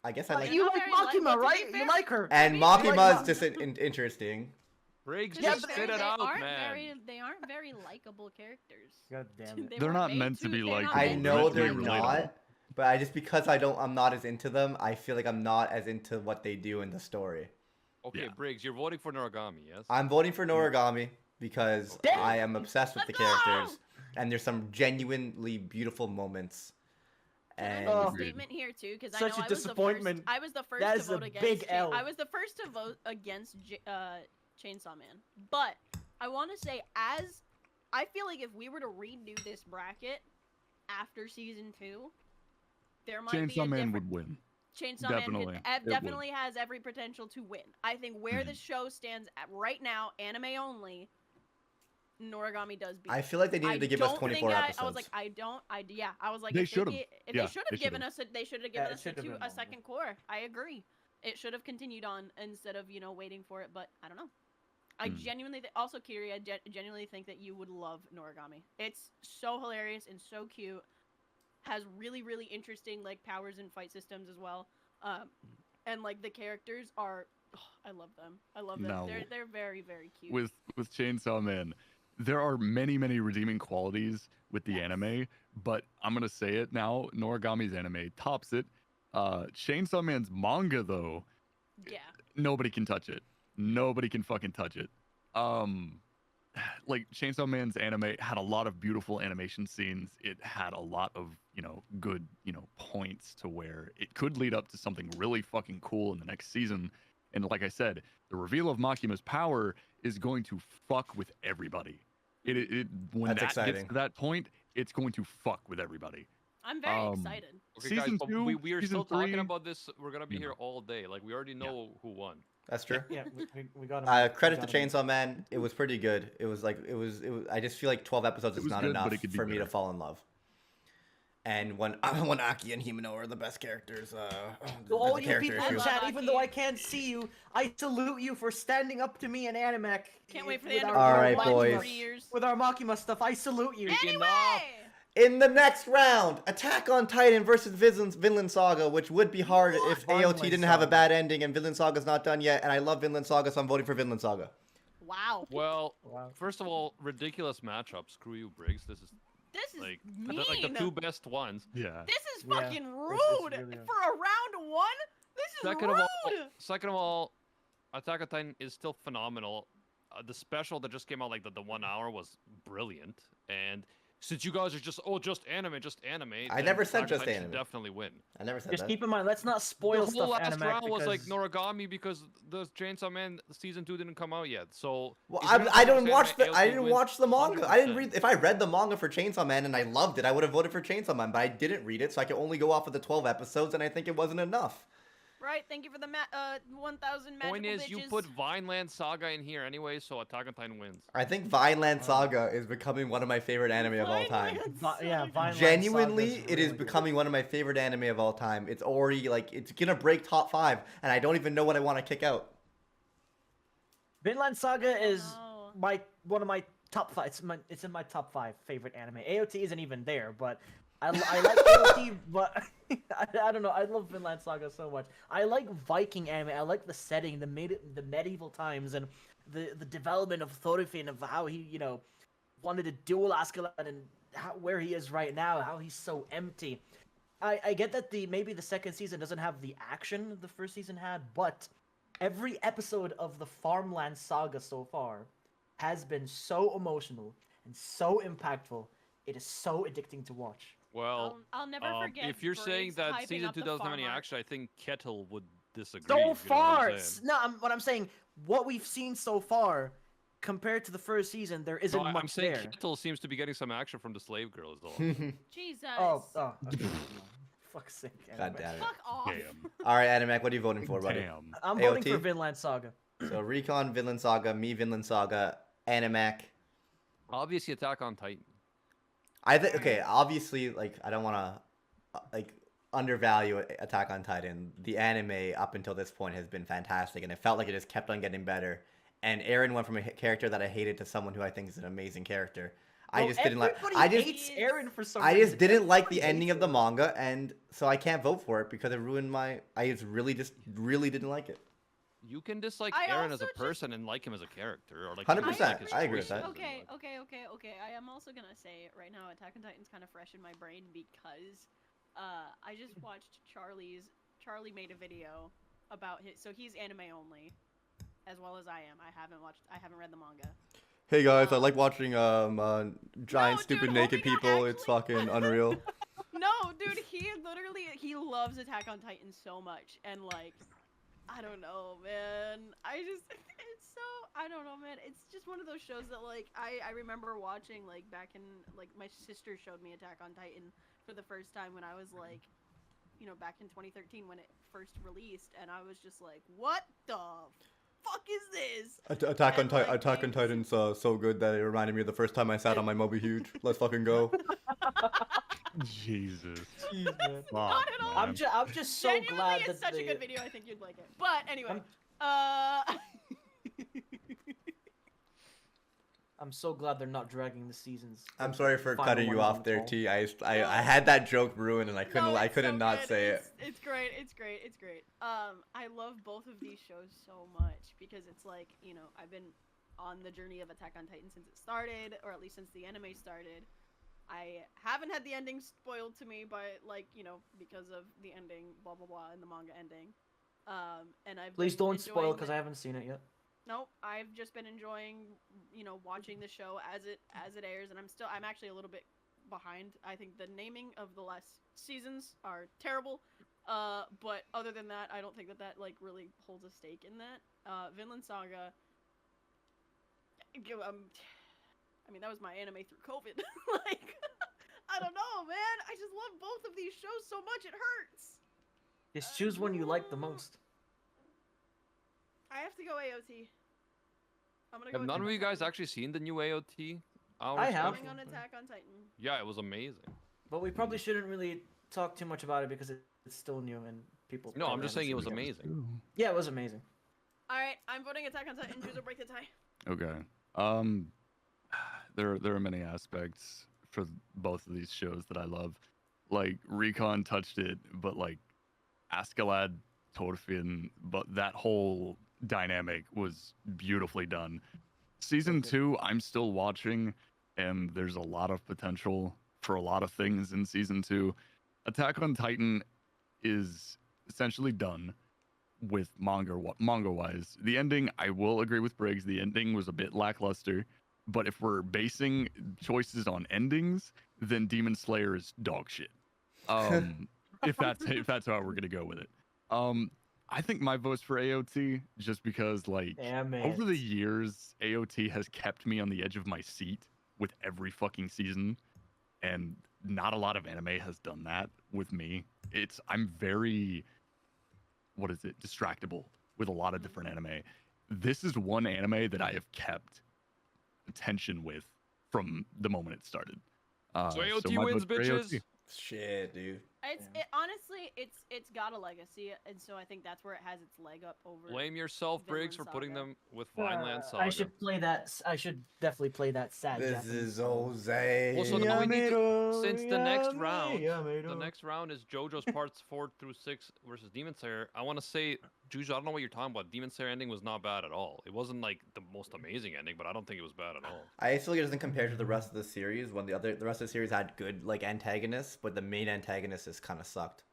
I guess I But like. you Not like very like- Makima, but to be right? fair- You like her. And You like Makima's Ma- just interesting. Briggs, To Yeah, be just but fair, spit it they out, aren't man. They aren't very likable characters. God damn it. They They're weren't not made meant to be they're not likable. I meant They're know meant to they're be not, relatable. but just because I'm not as into them, I feel like I'm not as into what they do in the story. Okay, Yeah. Briggs, you're voting for Noragami, yes? I'm voting for Noragami because Damn. I am obsessed with the Let's go! characters, and there's some genuinely beautiful moments. Can I And make a Oh. statement here too? Because I Such know a I was the disappointment. first. I was the first That to is a vote against. big L. I was the first to vote against Chainsaw Man. But I want to say, I feel like if we were to redo this bracket after season 2, there might be a Chainsaw Man different. would win. Chainsaw Definitely. Man It would. definitely has every potential to win. I think where Mhm. the show stands at right now, anime only, Noragami does beat. I feel like they needed to give us don't 24 think episodes. I was like, I was like, They if should've. if Yeah, they should they have given should've. us, they should have Yeah, given it us should've been a longer. second core. I agree. It should have continued on instead of waiting for it. But I don't know. I Hmm. genuinely, also Kiri, I genuinely think that you would love Noragami. It's so hilarious and so cute. Has really, really interesting like powers and fight systems as well. And like the characters are, I love them. I love them. No. They're very, very cute. With Chainsaw Man, there are many redeeming qualities with the Yes. anime, but I'm gonna say it now. Noragami's anime tops it. Chainsaw Man's manga though, Yeah. nobody can touch it. Nobody can fucking touch it. Like Chainsaw Man's anime had a lot of beautiful animation scenes. It had a lot of, good, points to where it could lead up to something really fucking cool in the next season. And like I said, the reveal of Makima's power is going to fuck with everybody. When That's that exciting. gets to that point, it's going to fuck with everybody. I'm very Um, excited. Okay, Season guys, but 2, we are season still talking 3, about this. We're gonna be you here know. all day. Like we already know who won. That's true. Yeah, we got him. Credit we to got him. Chainsaw Man. It was pretty good. It was. I just feel like 12 episodes It is was not good, but enough it could be for me to better. fall in love. And when Aki and Himeno are the best characters, To there's all a you character people in issue. chat, even though I can't see you, I salute you for standing up to me and Animac. Can't wait for the with end of our- All World right, War boys. in 3 years. With our Makima stuff, I salute you. Anyway! In the next round, Attack on Titan versus Vinland Saga, which would be hard if Vinland AOT didn't have a Saga. bad ending, and Vinland Saga's not done yet, and I love Vinland Saga, so I'm voting for Vinland Saga. Wow. Well, Wow. first of all, ridiculous matchup. Screw you, Briggs. This is This is like mean. like the two best ones. Yeah. This is Yeah, fucking it's rude really for a round 1. This is rude. Second of all, Attack on Titan is still phenomenal. The special that just came out, like the 1 hour, was brilliant. And since you guys are just anime, I then never said Attack on just Titan should anime. definitely win. I never said Just that. keep in mind, let's not spoil The stuff. whole last Animac, round was like because- Noragami because the Chainsaw Man season 2 didn't come out yet. So Well, if you're I gonna don't say watch anime, I AOT didn't wins watch the manga. I didn't 100%. read. If I read the manga for Chainsaw Man and I loved it, I would have voted for Chainsaw Man. But I didn't read it, so I could only go off of the 12 episodes, and I think it wasn't enough. Right, thank you for the 1,000 magical Point is, bitches. you put Vineland Saga in here anyway, so Attack on Titan wins. I think Vineland Saga is becoming one of my favorite anime of all time. Yeah, Vineland Genuinely, Saga's it is really good. becoming one of my favorite anime of all time. It's already like it's gonna break top 5, and I don't even know what I want to kick out. Vinland Saga is know. one of my top 5. It's in my top 5 favorite anime. AOT isn't even there, but I like AOT, but I don't know. I love Vinland Saga so much. I like Viking anime. I like the setting, the medieval times, and the development of Thorfinn, of how he wanted to duel Askeladd, and where he is right now, how he's so empty. I get that maybe the second season doesn't have the action the first season had, but every episode of the Farmland Saga so far has been so emotional and so impactful. It is so addicting to watch. Well, I'll never forget. if you're saying Briggs that hyping season up 2 the doesn't have any farm art. action, I think Kettle would disagree. So if you know what far, I'm saying. what I'm saying, what we've seen so far, compared to the first season, there isn't No, I'm much saying there. Kettle seems to be getting some action from the slave girls, though. Jesus. Oh, okay. Fuck's sake. God anyway. damn it! Fuck off. Damn. All right, Animac, what are you voting for, buddy? Damn. I'm voting for AOT? Vinland Saga. So Recon, Vinland Saga, me, Vinland Saga, Animac. Obviously, Attack on Titan. I think okay. Obviously, like I don't want to like undervalue Attack on Titan. The anime up until this point has been fantastic, and it felt like it just kept on getting better. And Aaron went from a character that I hated to someone who I think is an amazing character. I Bro, just didn't like. everybody I just hates Eren for some I reason. just didn't like the Everybody ending hates of the him. manga, and so I can't vote for it because it ruined my. I just really didn't like it. You can dislike I Eren as also a just- person and like him as a character, or like 100%, his I agree with choices that. and, Okay, like- okay. I am also gonna say right now, Attack on Titan's kind of fresh in my brain because I just watched Charlie made a video about his. So he's anime only, as well as I am. I haven't read the manga. Hey guys, I Um, like watching giant No, stupid dude, naked homie got people. It's actually- fucking unreal. No, dude, he loves Attack on Titan so much, and like, I don't know, man. It's so, I don't know, man. It's just one of those shows that like I remember watching like back in like my sister showed me Attack on Titan for the first time when I was like, back in 2013 when it first released, and I was just like, what the fuck is this? Attack on And, like, Attack on it's- Titan's so good that it reminded me of the first time I sat on my Moby Huge. Let's fucking go. Jesus. Jeez, man. Not at all. I'm just so Genuinely, glad it's that such a good video. I think you'd like it. But anyway, I'm so glad they're not dragging the seasons. I'm sorry for Final cutting one you of off them there, all. T. I had that joke ruined and I couldn't No, I it's couldn't so not good. say it. It's great. It's great. It's great. I love both of these shows so much because it's like, I've been on the journey of Attack on Titan since it started, or at least since the anime started. I haven't had the ending spoiled to me by because of the ending, blah blah blah, and the manga ending. And I've Please been don't spoil enjoying because I haven't seen it yet. Nope, I've just been enjoying, watching the show as it airs, and I'm actually a little bit behind. I think the naming of the last seasons are terrible. But other than that, I don't think that like really holds a stake in that. Vinland Saga. I mean, that was my anime through COVID. Like, I don't know, man. I just love both of these shows so much it hurts. Just choose one you like the most. I have to go AOT. I'm gonna go. Have with none of Attack you on guys Titan. actually seen the new AOT? I have. Going on Attack on Titan. Yeah, it was amazing. But we probably shouldn't really talk too much about it because it's still new and people. No, I'm probably just haven't saying it was seen amazing. Yeah, it was amazing. All right, I'm voting Attack on Titan. Juice will break the tie. Okay. There are many aspects for both of these shows that I love. Like Recon touched it, but like Askeladd, Thorfinn, but that whole dynamic was beautifully done. Season 2, I'm still watching, and there's a lot of potential for a lot of things in season 2. Attack on Titan is essentially done with manga wise. The ending, I will agree with Briggs. The ending was a bit lackluster, but if we're basing choices on endings, then Demon Slayer is dog shit. If that's how we're gonna go with it. I think my vote's for AOT just because like Damn over the it. years, AOT has kept me on the edge of my seat with every fucking season, and not a lot of anime has done that with me. I'm very distractible with a lot of different anime. This is one anime that I have kept attention with from the moment it started. So AOT my wins, vote's for bitches. AOT. Shit, dude. Honestly, it's got a legacy, and so I think that's where it has its leg up over. Blame yourself, Briggs, for Vinland putting Saga. them with Vineland Saga. I should play that. I should definitely play that sad. This Japanese is song. Jose. Also, now we need to, Yamero, since the next Yamero. round is JoJo's parts 4 through 6 versus Demon Slayer. I want to say, Juju, I don't know what you're talking about. Demon Slayer ending was not bad at all. It wasn't like the most amazing ending, but I don't think it was bad at all. I feel like it doesn't compare to the rest of the series when the rest of the series had good like antagonists, but the main antagonist is kind of sucked.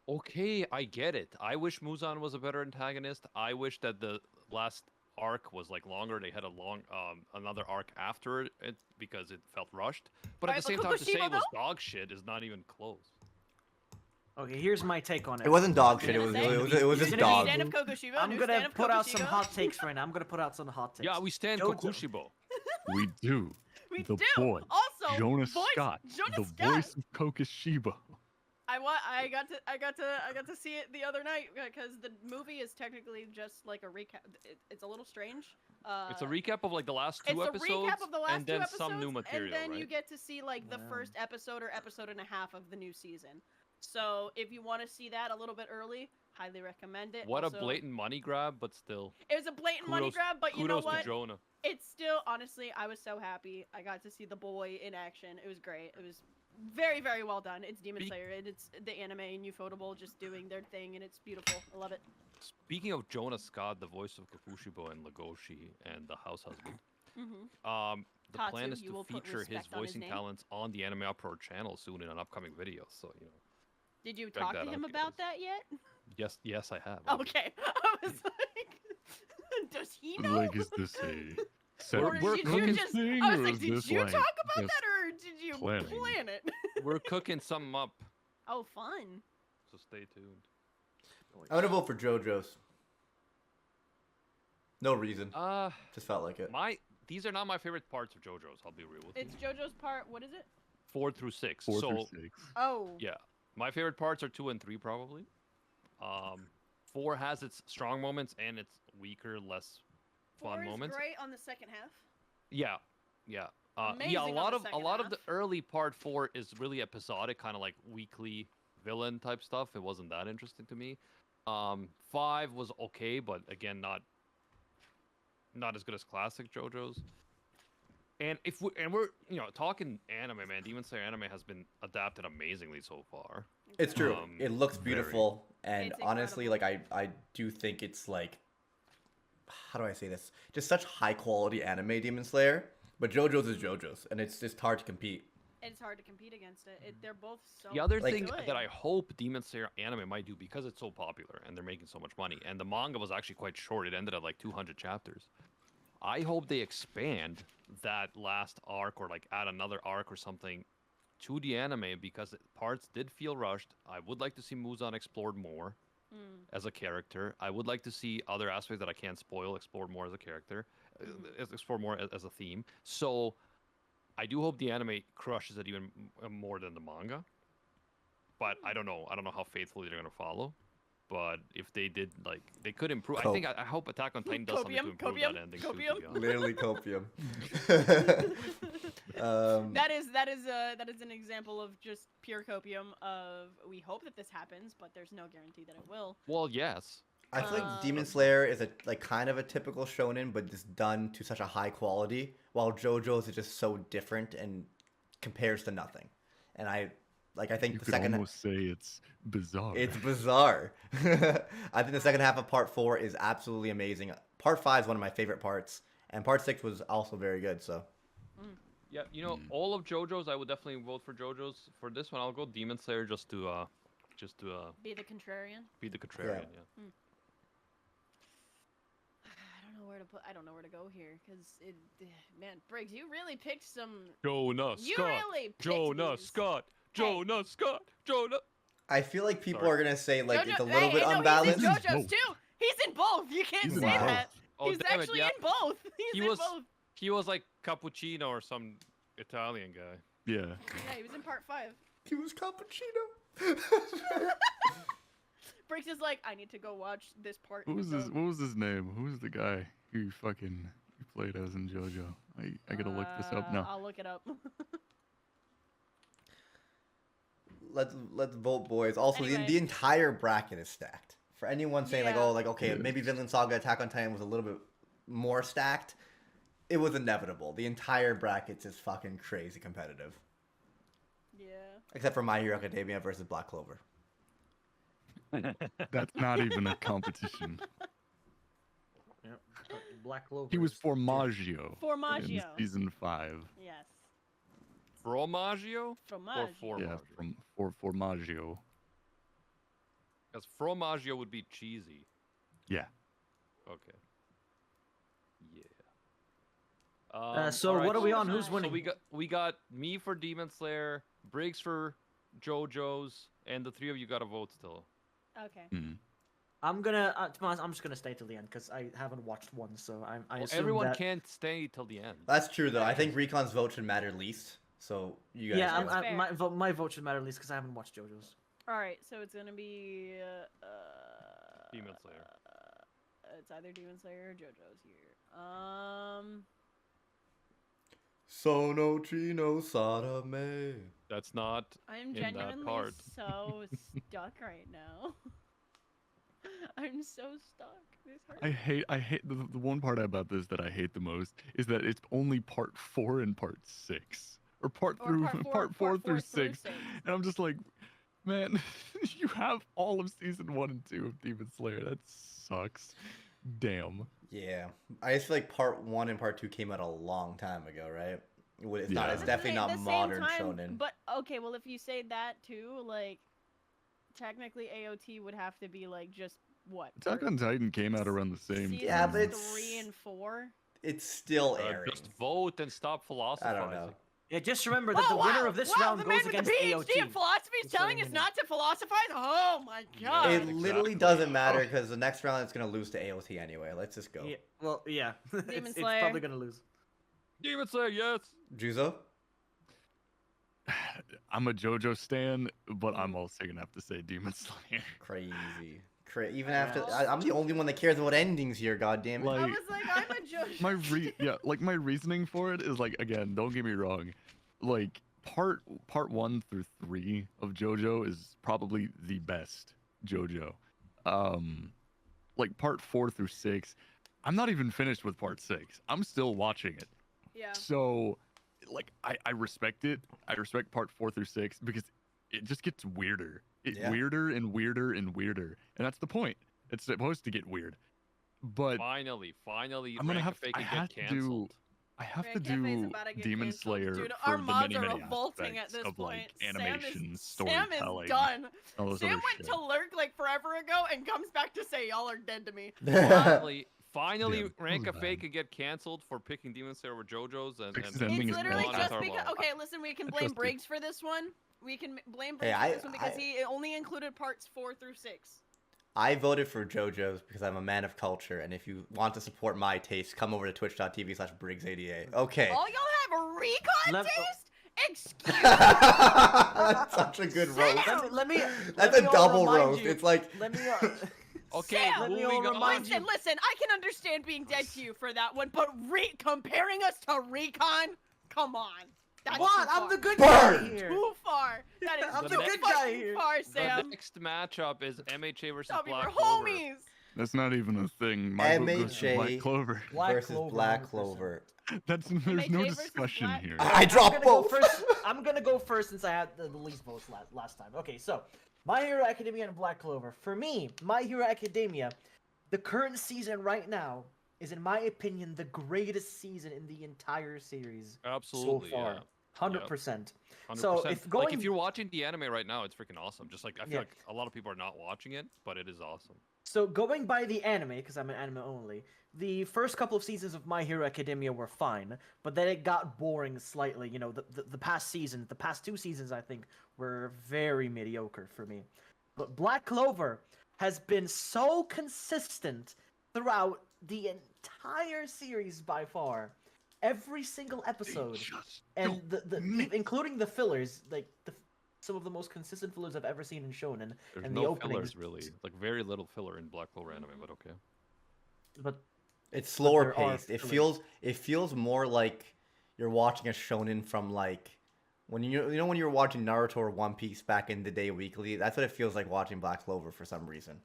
Okay, I get it. I wish Muzan was a better antagonist. I wish that the last arc was like longer. They had a long another arc after it because it felt rushed. But at the same time, to say it was dog shit is not even close. Okay, here's my take on it. It wasn't dog shit. It You're was gonna it say- was you're just gonna be dog. Stand of Kokushiba, I'm new gonna stand of put out some Kokushiba. hot takes right now. I'm gonna put out some hot takes. Yeah, we stand Jojo. Kokushibo. We do. We the do. boy, Also, Jonas voice, Scott, Jonas the Scott. voice of Kokoshiba. I got to see it the other night because the movie is technically just like a recap. It's a little strange. It's a recap of like the last two It's a episodes, recap of the last and then two episodes, some new material, and then right? you get to see like the first episode or episode and a half of the new season. So if you want to see that a little bit early, highly recommend it. What Also, a blatant money grab, but still. It was a blatant money Kudos- grab, but you know Kudos what? to Jonah. It's still, honestly, I was so happy. I got to see the boy in action. It was great. It was very, very well done. It's Demon Slayer, and it's the anime and Ufotable just doing their thing, and it's beautiful. I love it. Speaking of Jonah Scott, the voice of Kakushibo and Legoshi and the house husband, Mm-hmm. the Tatsu, plan is you to will put feature his respect on his voicing name? talents on the Anime Uproar channel soon in an upcoming video. So Did you check talk that to out, him guys. about that yet? yes, I have. Okay. I was like, does he know? Like, is this a Or We're did cooking you just, thing, I was or like, is did this you like talk about just that, or did you planning? plan it? We're cooking something up, Oh, fun. so stay tuned. I'm gonna vote for JoJo's. No reason. Just felt like it. These are not my favorite parts of JoJo's. I'll be real with It's you. JoJo's part, what is it? 4 through 6. 4 so through 6? Oh. yeah, my favorite parts are 2 and 3 probably. 4 has its strong moments and its weaker, less fun 4 is moments. great on the second half. Yeah. Amazing Yeah, on a lot the of second the half. early part 4 is really episodic, kind of like weekly villain type stuff. It wasn't that interesting to me. 5 was okay, but again, not as good as classic JoJo's. And we're talking anime, man. Demon Slayer anime has been adapted amazingly so far. It's true. It looks very. beautiful, and It's honestly, incredible. like I do think it's like, how do I say this? Just such high quality anime, Demon Slayer. But JoJo's is JoJo's, and it's just hard to compete. It's hard to compete against it. They're both so The other Like- thing good. that I hope Demon Slayer anime might do, because it's so popular and they're making so much money, and the manga was actually quite short. It ended at like 200 chapters. I hope they expand that last arc or like add another arc or something to the anime, because parts did feel rushed. I would like to see Muzan explored more as a character. I would like to see other aspects that I can't spoil explored more as a character, explored more as a theme. So I do hope the anime crushes it even more than the manga. But I don't know. I don't know how faithfully they're gonna follow. But if they did, like, they could improve. Cope. I hope Attack on Titan does something to improve Copium, that ending copium. too. To be honest. Literally copium. That is an example of just pure copium of we hope that this happens, but there's no guarantee that it will. Well, yes. I feel like Demon Slayer is kind of a typical shonen, but just done to such a high quality, while JoJo's is just so different and compares to nothing. And I think You the could second almost say it's bizarre. it's bizarre. I think the second half of part 4 is absolutely amazing. Part 5 is one of my favorite parts, and part 6 was also very good. So Yeah, you know, all of JoJo's, I would definitely vote for JoJo's. For this one, I'll go Demon Slayer just to Be the contrarian. be the contrarian. Yeah. I don't know where to go here, because man, Briggs, you really picked some. Jonah You Scott. really picked Jonah these. Scott. Hey. Jonah Scott. Jonah. I feel like people Sorry. are gonna say like it's a JoJo little bit no, unbalanced. He's in He's JoJo's both. too. He's in both. You can't He's in say both. that. Oh, He's damn it, actually yeah. in both. He's in both. He was like cappuccino or some Italian guy. Yeah. Yeah, he was in part 5. He was cappuccino. Briggs is like, I need to go watch this part. What was in his the- What was his name? Who was the guy who you played as in JoJo? I gotta look this up now. I'll look it up. Let's vote, boys. Also, Anyway. the entire bracket is stacked. For anyone saying Yeah. okay, Yeah. maybe Vinland Saga Attack on Titan was a little bit more stacked, it was inevitable. The entire bracket's is fucking crazy competitive. Yeah. Except for My Hero Academia versus Black Clover. That's not even a competition. Yep. Black Clover. He was is- Formaggio. In Formaggio. season 5. Yes. Fromaggio? Fromage. Yeah, Formaggio? for Formaggio. Because Fromaggio would be cheesy. Yeah. Okay. Yeah. So alright, what are we on? so- Who's so winning? So we got me for Demon Slayer, Briggs for JoJo's, and the three of you got to vote still. Okay. Mm. I'm gonna. To be honest, I'm just gonna stay till the end because I haven't watched one, so I Well, assume everyone that... can't stay till the end. That's true, though. I think Recon's vote should matter least. So you guys. Yeah, go. That's fair. my vote should matter at least because I haven't watched JoJo's. All right. So it's gonna be. Demon Slayer. It's either Demon Slayer or JoJo's here. Sono Chino Sadame. That's not. I'm In that genuinely part. so stuck right now. I'm so stuck. This hurts. I hate the one part about this that I hate the most is that it's only part 4 and part 6 or part Or through part four four through 6, and I'm just like, man, you have all of season 1 and 2 of Demon Slayer. That sucks. Damn. Yeah, I just feel like part 1 and part 2 came out a long time ago, right? It's not. Yeah. It's But definitely at not the same modern time- shonen. But okay, well, if you say that too, like, technically AOT would have to be like just what? Attack on Titan came out around the same Seasons Yeah, time. but it's- 3 and 4. It's still airing. Just vote and stop I philosophizing. don't know. Yeah, just remember that the winner of this round the goes man with against the PhD AOT. in philosophy is Just so telling you us know. not to philosophize. Oh my god! It Exactly. literally doesn't matter because the next round it's gonna lose to AOT anyway. Let's just go. Yeah, well, yeah. Demon it's Slayer. probably gonna lose. Demon Slayer, yes. Juzo? I'm a JoJo stan, but I'm also gonna have to say Demon Slayer. Crazy. Even after Yeah. I'm the only one that cares about endings here. God damn it. Oh, I Like, was like, I'm a judge. my reasoning for it is like, again, don't get me wrong, like part 1 through 3 of JoJo is probably the best JoJo. Like part 4 through 6, I'm not even finished with part 6. I'm still watching it. Yeah. So, like, I respect it. I respect part 4 through 6 because it just gets weirder. Yeah. Weirder and weirder and weirder, and that's the point. It's supposed to get weird. But Finally, I'm gonna Rank have- Fake I and have get to do- canceled. I have Rank to Cafe's do about to get Demon canceled. Slayer Dude, for our the mods many, are many revolting at aspects this of point. like animation, Sam storytelling, is done. all those Sam other went shit. to lurk like forever ago and comes back to say y'all are dead to me. Finally, Yeah, that Rank was a Fake bad. could get canceled for picking Demon Slayer over JoJo's and Fix's and ending It's is literally bad. just our because. life. Okay, listen, we can I blame trust you. Briggs for this one. We can blame Hey, Briggs for this one because I- he only included parts 4 through 6. I voted for JoJo's because I'm a man of culture, and if you want to support my taste, come over to twitch.tv/Briggs88. Okay. All y'all have a recon Let- taste, Excuse me. That's such a good roast. Let me. That's let a me all double remind roast. you- It's like Let me. Okay, Sam, let me moving all on. remind you- Listen, I can understand being dead to you for that one, but comparing us to Recon? Come on. That's What? too I'm far. the good guy Burned. here. Too far. That is I'm the too good guy fucking here. far, The Sam. next matchup is MHA versus Thought we were Black Clover. homies. That's not even a thing. My vote goes to MHA Black Clover. Black versus Clover, Black 100%. Clover. There's MHA no versus discussion Black- here. I I'm dropped gonna go both. first. I'm gonna go first since I had the least votes last time. Okay, so My Hero Academia and Black Clover. For me, My Hero Academia, the current season right now is, in my opinion, the greatest season in the entire series Absolutely, so far. yeah. 100%. 100%. So if going, like if you're watching the anime right now, it's freaking awesome. Just like I feel Yeah. like a lot of people are not watching it, but it is awesome. So going by the anime, because I'm an anime only, the first couple of seasons of My Hero Academia were fine, but then it got boring slightly. You know, the past seasons, the past 2 seasons, I think, were very mediocre for me. But Black Clover has been so consistent throughout the entire series by far. Every single episode, and including the fillers, like some of the most consistent fillers I've ever seen in Shonen, There's and no the openings. fillers really, like very little filler in Black Clover anime, but okay. But It's slower there are paced. It fillers. feels more like you're watching a shonen from like when you know when you were watching Naruto or One Piece back in the day weekly. That's what it feels like watching Black Clover for some reason.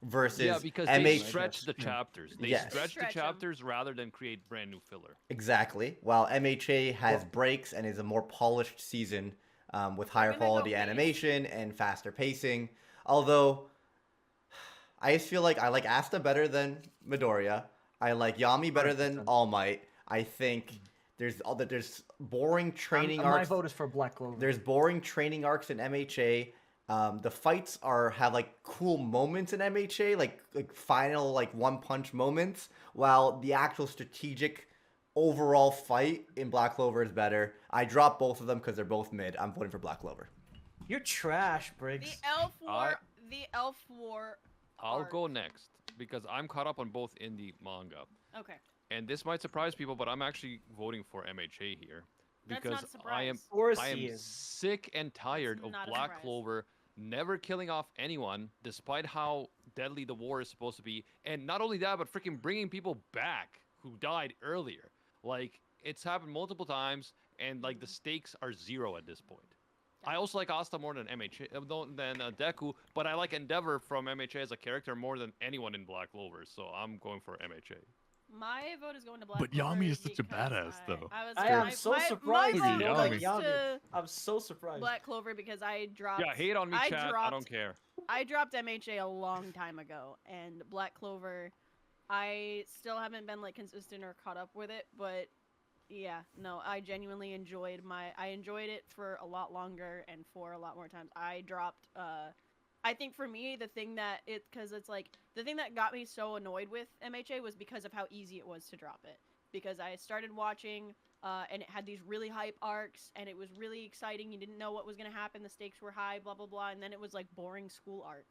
Versus Yeah, because they MH stretch the chapters. They Yes. stretch the Stretch 'em. chapters rather than create brand new filler. exactly. While MHA has Well- breaks and is a more polished season with higher gonna go quality pace. animation and faster pacing. Although I just feel like I like Asta better than Midoriya. I like Yami better than 100%. All Might. I think there's boring training my arcs. vote is for Black Clover. There's boring training arcs in MHA. The fights have like cool moments in MHA, like final like one punch moments, while the actual strategic overall fight in Black Clover is better. I dropped both of them because they're both mid. I'm voting for Black Clover. You're trash, The Briggs. Elf War. I- The Elf War. I'll go arc. next because I'm caught up on both in the manga. Okay. And this might surprise people, but I'm actually voting for MHA here That's because not a I am surprise. Of course I am he is. sick and tired of not a Black surprise. Clover never killing off anyone, despite how deadly the war is supposed to be. And not only that, but freaking bringing people back who died earlier. Like, it's happened multiple times, and like the stakes are zero at this point. I also like Asta more than MHA, than Deku, but I like Endeavor from MHA as a character more than anyone in Black Clover, so I'm going for MHA. My vote is going to Black But Clover Yami is such a because badass, though. I am my- so my surprised you vote don't like goes Yami. to I'm so surprised. Black Clover because I dropped. Yeah, hate on me, chat. I dropped- don't care. I dropped MHA a long time ago, and Black Clover, I still haven't been like consistent or caught up with it, but yeah, no, I genuinely enjoyed I enjoyed it for a lot longer and for a lot more times. I dropped I think for me the thing that because it's like the thing that got me so annoyed with MHA was because of how easy it was to drop it. Because I started watching and it had these really hype arcs and it was really exciting. You didn't know what was going to happen. The stakes were high, blah blah blah, and then it was like boring school arc.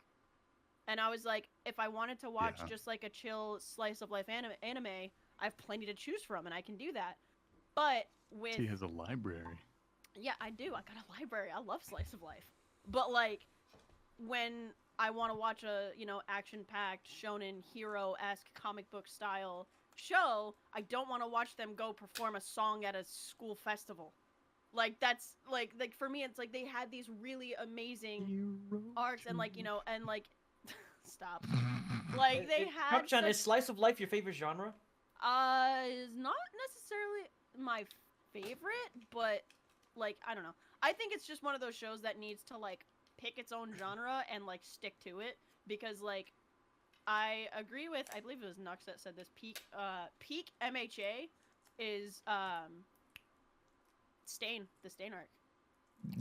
And I was like, if I wanted to watch Yeah. just like a chill slice of life anime, I have plenty to choose from and I can do that. But with He has a library. yeah, I do. I got a library. I love slice of life. But like when I want to watch a, action-packed shonen hero-esque comic book style show, I don't want to watch them go perform a song at a school festival. Like that's like for me it's like they had these really amazing arcs and like, and like stop. Like they had Chuck-chan, is slice of life your favorite genre? is not necessarily my favorite, but like I don't know. I think it's just one of those shows that needs to like pick its own genre and like stick to it because like I agree with I believe it was Nux that said this peak MHA is the Stain arc.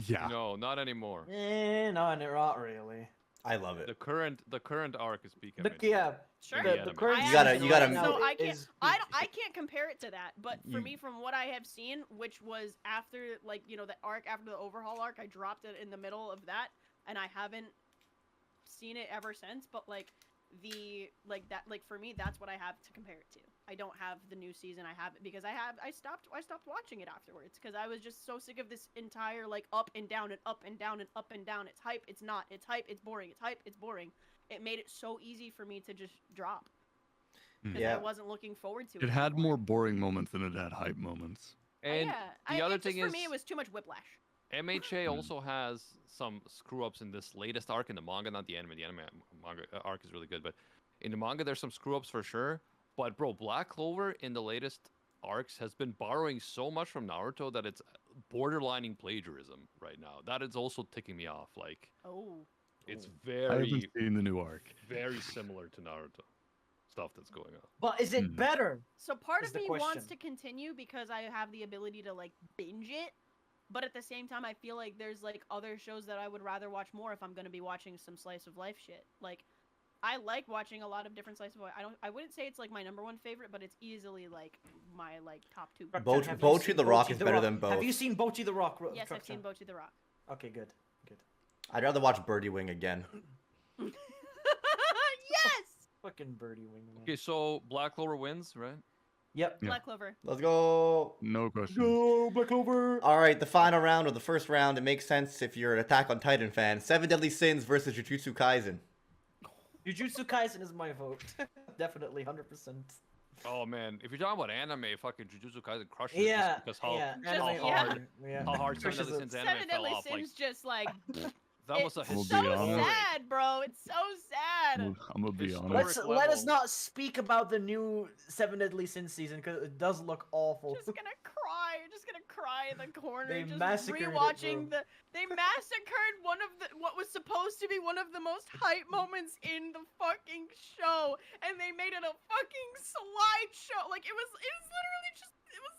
Yeah. No, not anymore. No, not really. I love it. The current arc is peak The, MHA. yeah, Sure. The the current You gotta- season you gotta- right now So I can't is I can't compare it to that, but for You- me from what I have seen, which was after like, the arc after the overhaul arc, I dropped it in the middle of that and I haven't seen it ever since, but like like for me that's what I have to compare it to. I don't have the new season. I have it because I stopped watching it afterwards because I was just so sick of this entire like up and down and up and down and up and down. It's hype, it's not. It's hype, it's boring. It's hype, it's boring. It made it so easy for me to just drop because Yeah. I wasn't looking forward to it. It had anymore. more boring moments than it had hype moments. And the other thing for is, me it was too much whiplash. MHA also has some screw ups in this latest arc in the manga, not the anime. The anime manga arc is really good, but in the manga there's some screw ups for sure. But bro, Black Clover in the latest arcs has been borrowing so much from Naruto that it's borderlining plagiarism right now. That is also ticking me off. Like, Oh. it's I haven't very, seen the new arc. very similar to Naruto stuff that's going on. But is it Hmm. better? So part Is of the me wants question. to continue because I have the ability to like binge it, but at the same time I feel like there's like other shows that I would rather watch more if I'm going to be watching some slice of life shit. Like I like watching a lot of different slice of life. I wouldn't say it's like my number one favorite, but it's easily like my like top two. Bo- Have you Bocchi seen the Rock Bocchi is the better Rock? than both. Have you seen Bocchi the Rock? Yes, I've seen Truck-chan? Bocchi the Rock. Okay, good. I'd rather watch Birdie Wing again. Yes! Fucking birdie wing. Man. Okay, so Black Clover wins, right? Yep. Yeah. Black Clover. Let's go. No question. Go Black Clover. All right, the final round or the first round. It makes sense if you're an Attack on Titan fan. 7 Deadly Sins versus Jujutsu Kaisen. Jujutsu Kaisen is my vote. Definitely, 100%. Oh man, if you're talking about anime, fucking Jujutsu Kaisen crushes Yeah, just because how, yeah, Just- anime yeah. hard. Yeah. how hard Seven Crushes Deadly it. Sins anime Seven fell Deadly off. Like, Sins just like that was a it's I'll so be honest. sad, bro. It's so sad. I'm gonna be Historic honest. Let us level. not speak about the new Seven Deadly Sins season because it does look awful. Just gonna cry. Just gonna cry in the corner. They just massacred it, rewatching bro. They massacred one of the what was supposed to be one of the most hype moments in the fucking show, and they made it a fucking slideshow. Like it was literally just it was.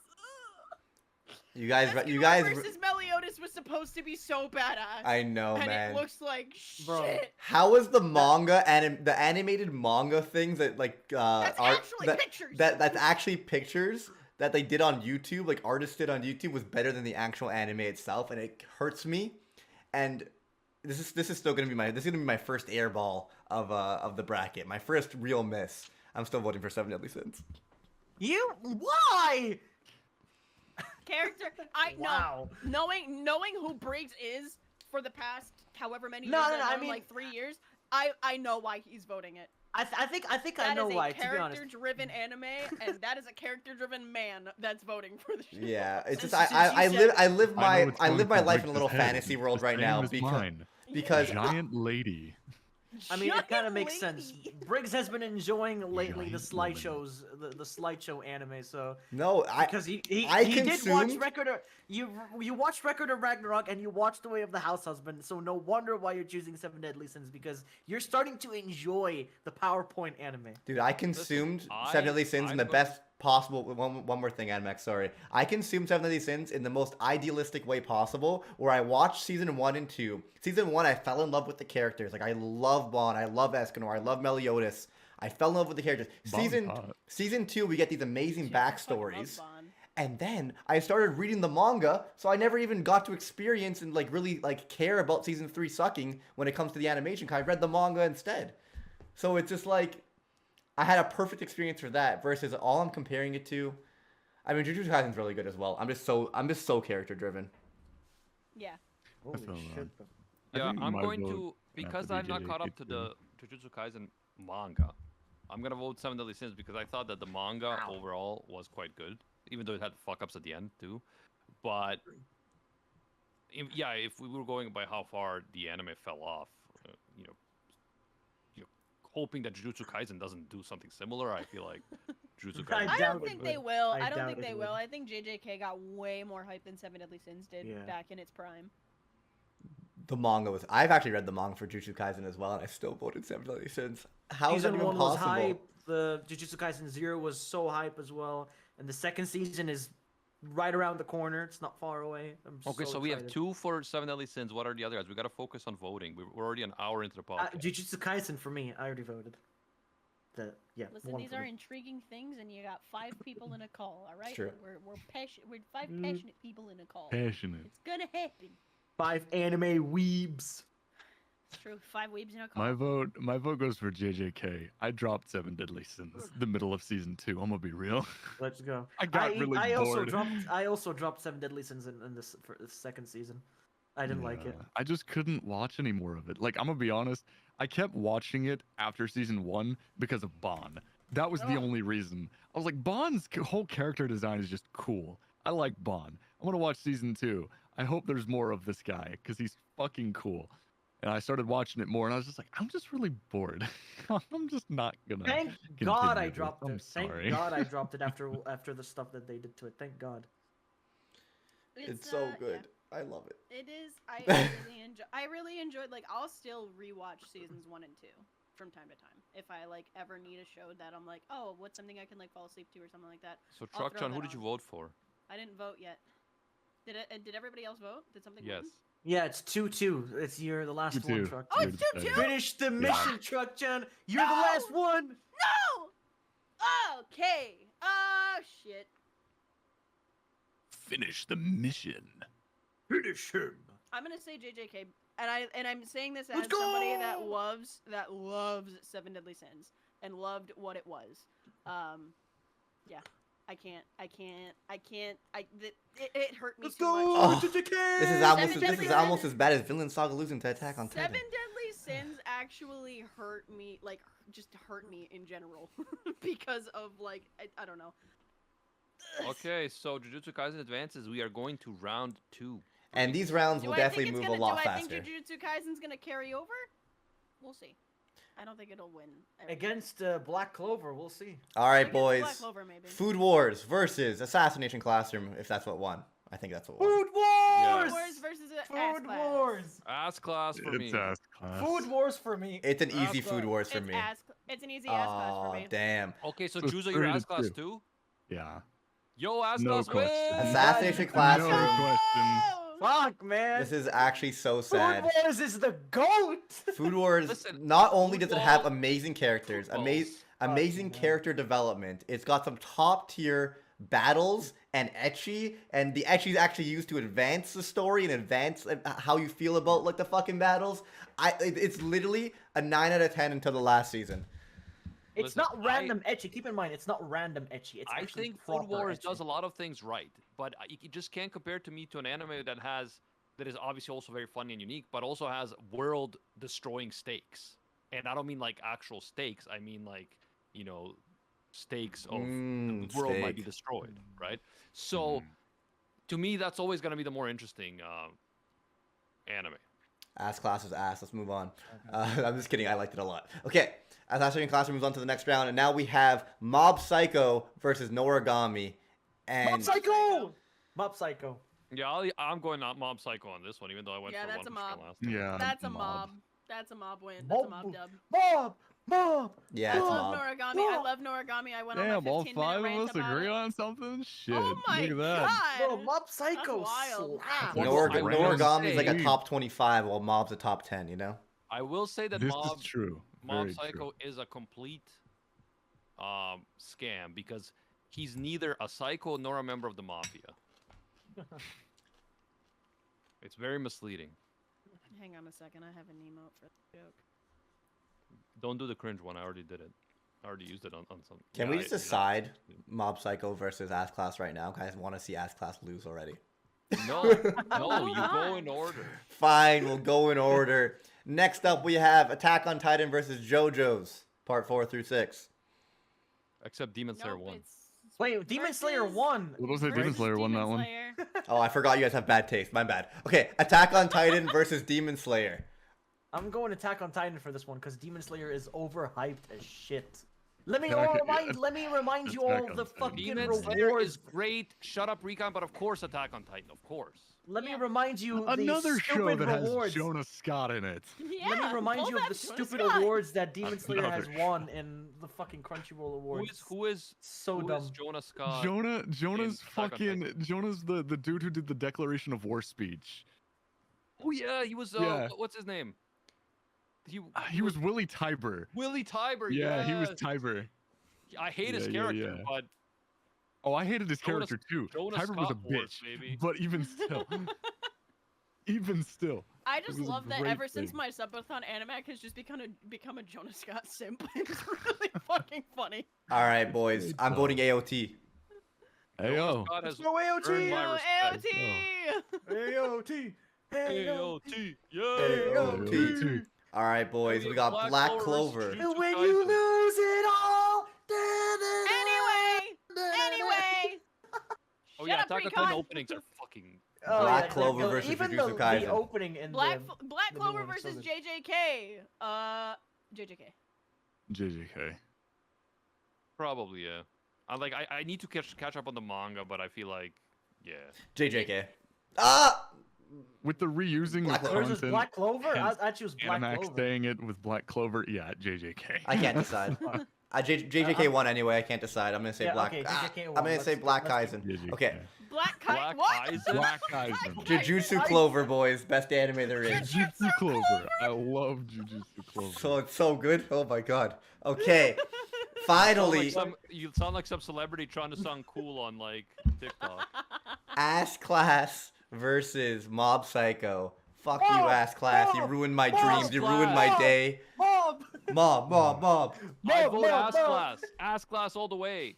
You guys, Escanor versus Meliodas was supposed to be so badass. I know, and man. it looks like shit. Bro. How is the manga and the animated manga things that like That's actually pictures. that's actually pictures that they did on YouTube, like artists did on YouTube, was better than the actual anime itself, and it hurts me. And this is still gonna be my first airball of the bracket, my first real miss. I'm still voting for Seven Deadly Sins. You why? Character, I Wow. know. Knowing who Briggs is for the past however many years, No, I I mean- like 3 years. I know why he's voting it. I think I That know is why. a To be honest. character-driven anime, and that is a character-driven man that's voting for the show. Yeah, it's just Since I you said- I live I know my what's I going live my through life in a Briggs' little head. fantasy It's world the right same now as mine. because Giant lady. I mean, it kind of Giant makes sense. lady. Briggs has been enjoying lately the Giant woman. slideshows, the slideshow anime. So no, because he I did watch consumed- Record of you watched Record of Ragnarok and you watched The Way of the House Husband. So no wonder why you're choosing Seven Deadly Sins because you're starting to enjoy the PowerPoint anime. Dude, I consumed I- Seven Deadly Sins in the I best possible. One more thing, Admex. Sorry, I consumed Seven Deadly Sins in the most idealistic way possible. Where I watched season 1 and 2. Season 1, I fell in love with the characters. Like I love Bond, I love Escanor, I love Meliodas. I fell in love with the characters. Bond's hot. Season 2, we get these amazing Dude, I fucking love backstories. Bond. And then I started reading the manga, so I never even got to experience and like really like care about season 3 sucking when it comes to the animation. 'Cause I read the manga instead. So it's just like I had a perfect experience for that versus all I'm comparing it to. I mean, Jujutsu Kaisen's really good as well. I'm just so character driven. Yeah. Holy fell shit! on. Bro. I Yeah, think I'm my going vote to have because to be I've not caught up to JJK the Jujutsu Kaisen manga. I'm gonna vote Seven Deadly Sins because I thought that the manga Wow. overall was quite good, even though it had fuck ups at the end too. But if we were going by how far the anime fell off, you know, hoping that Jujutsu Kaisen doesn't do something similar, I feel like Jujutsu I Kaisen. I doubt don't it think would. they will. I I don't doubt think it they would. will. I think JJK got way more hype than Seven Deadly Sins did Yeah. back in its prime. The manga was. I've actually read the manga for Jujutsu Kaisen as well, and I still voted Seven Deadly Sins. How is that Season even 1 was possible? hype. The Jujutsu Kaisen 0 was so hype as well, and the second season is right around the corner. It's not far away. I'm Okay, so we have excited. 2 for Seven Deadly Sins. What are the other guys? We gotta focus on voting. We're already an hour into the podcast. Jujutsu Kaisen for me. I already voted. Listen, one these for are me. intriguing things, and you got 5 people in a call. All right, true. we're passionate. We're 5 Mm. passionate people in a call. Passionate. It's gonna happen. 5 anime weebs. It's true. 5 weebs in a My call. vote goes for JJK. I dropped Seven Deadly Sins the middle of season 2. I'm gonna be real. Let's go. I got really I bored. I also dropped Seven Deadly Sins in this for the second season. I didn't like it. Yeah, I just couldn't watch any more of it. Like, I'm gonna be honest, I kept watching it after season 1 because of Bond. That was the Oh. only reason. I was like, Bond's whole character design is just cool. I like Bond. I'm gonna watch season 2. I hope there's more of this guy because he's fucking cool. And I started watching it more, and I was just like, I'm just really bored. I'm just not gonna. Thank God I continue this. dropped I'm it. sorry. Thank God I dropped it after the stuff that they did to it. Thank God. It's so yeah. good. I love it. It is. I really enjoyed. Like, I'll still rewatch seasons 1 and 2 from time to time if I like ever need a show that I'm like, oh, what's something I can like fall asleep to or something like that. So I'll throw Truck-chan, who that did you on. vote for? I didn't vote yet. Did everybody else vote? Did something? Yes. Win? Yeah, it's 2-2. It's the last 2-2. one, Truck. Oh, Chan. it's 2-2. Finish the mission, Truck Chan. You're the No! last one. No. Okay. Oh shit. Finish the mission. Finish him. I'm gonna say JJK, and I'm saying this as Let's somebody that go! loves Seven Deadly Sins and loved what it was. Yeah, it hurt me Let's too go, much. Oh, JJK. This is almost as bad as Vinland Saga losing to Attack on Titan. Seven Deadly Sins actually hurt me, like just hurt me in general, because of like I don't know. Okay, so Jujutsu Kaisen advances. We are going to round 2. And these rounds will definitely move a lot Do I faster. think Jujutsu Kaisen's gonna carry over? We'll see. I don't think it'll win. Against Black Clover, we'll see. All right, Against boys. Black Clover, maybe. Food Wars versus Assassination Classroom, if that's what won. I think that's what won. Food Wars. Food Wars versus ass Food class. Wars. Ass class for me. It's ass class. Food Wars for me. It's an Ass easy Food class. Wars for me. It's an easy ass class for Aw, me. damn. Okay, so It's Juzo, your 3 to ass class 2. too? Yeah. Yo, ass No class question. wins! Assassination No Classroom. question. Fuck, man. This is actually so Food sad. Wars is the GOAT. Food Wars, Listen, not only does it have football- amazing characters, amazing Fucking hell. character development, it's got some top tier battles and ecchi, and the ecchi is actually used to advance the story and advance how you feel about like the fucking battles. It's literally a 9 out of 10 until the last season. It's Listen, not random ecchi. Keep in mind, it's not random ecchi. It's I actually think Food proper Wars ecchi. does a lot of things right, but you just can't compare to me to an anime that is obviously also very funny and unique, but also has world-destroying stakes. And I don't mean like actual stakes. I mean like, you know, stakes of the world might be Steak. destroyed, right? So, to me, that's always going to be the more interesting anime. Ass class is ass. Let's move on. I'm just kidding. I liked it a lot. Okay. Assassination Classroom moves on to the next round, and now we have Mob Psycho versus Noragami. And Mob Psycho. Mob Psycho. Yeah, I'm going Mob Psycho on this one, even though I went Yeah, for that's One a Punch Man mob. last time. Yeah. That's a mob. That's a mob win. That's a mob dub. Mob. yeah, I it's love Mob. Noragami. I love Noragami. I went on Damn, my all 15-minute 5 of rant us about agree it. on something? Shit. Oh my Look at that. Bro, god! Mob Psycho wild. slaps. Well, I will Noragami is like a say- top 25, while Mob's a top 10, you know? I will say that This Mob is true. Mob Very Psycho true. is a complete scam because he's neither a psycho nor a member of the mafia. It's very misleading. Hang on a second. I have an emote for the joke. Don't do the cringe one. I already did it. I already used it on some. Can yeah, we I- just yeah. decide Mob Psycho versus Ass Class right now? I just want to see Ass Class lose already. No, no, you go in order. Fine, we'll go in order. Next up, we have Attack on Titan versus JoJo's, part 4 through 6. Except Demon Slayer Nope, won. it's Wait, Demon Slayer versus- won. It looks like Demon versus Slayer won that Demon one. Slayer. Oh, I forgot you guys have bad taste. My bad. Okay, Attack on Titan versus Demon Slayer. I'm going Attack on Titan for this one because Demon Slayer is overhyped as shit. Let me remind you Attack all on the Titan. fucking Demon Slayer rewards. is great. Shut up, Recon. But of course, Attack on Titan. Of course. Let me Yeah. remind you Another the show stupid that rewards. has Jonah Scott in it. Yeah, Let me remind pull you of that the Jonah stupid Scott. awards that Demon Slayer has Another won in the fucking Crunchyroll awards. Who is So who dumb. is Jonah Scott? Jonah's Attack on Titan. Jonah's the dude who did the Declaration of War speech. Oh yeah, he was. Yeah. What's his name? He was Willie Tiber. Willie Tiber. Yeah, he was yes. Tiber. I hate his Yeah, yeah, character, yeah. but Oh, I hated his Jonah- character too. Jonah Tiber was a Scott Wars, bitch. baby. But even still, even still, I just was a love that great ever since thing. my subathon animac has just become a Jonas Scott simp. It's really fucking funny. All right, boys. Great I'm stuff. voting AOT. Hey yo. Scott has Go earned my Yo, respect. AOT! AOT. AOT, yeah. AOT. All right, boys. We got Black Clover. versus Jujutsu When Kaisen. you lose it all. Anyway! Oh Shut yeah, up, Attack on Recon. Titan openings are fucking. Oh, Black yeah, Clover the- versus even Jujutsu the Kaisen. opening in Black the new Clover one is so versus good. JJK. JJK. JJK. Probably yeah. I need to catch up on the manga, but I feel like yeah. JJK. Ah! With the reusing Black of Clover Versus content, Black Clover? and I choose Black Animax Clover. saying it with Black Clover, yeah, JJK. I can't decide. JJK won anyway. I can't decide. I'm gonna say Yeah, Black. okay, Ah, JJK I'm won. gonna say Let's- Black let's- Kaisen. JJK. Okay. Black Black What? Black Kaisen. Jujutsu Clover, boys. Best anime there is. Jujutsu Clover. I love Jujutsu Clover. So it's so good. Oh my god. Okay. Finally, You sound like some celebrity trying to sound cool on like TikTok. Ass Class versus Mob Psycho. Fuck you, Mob, Ass Class. You Mob, ruined my Mob, dreams. You ruined my Mob. day. Mob! Mob. I Mob, vote Mob, ass Mob. class. Ass class all the way.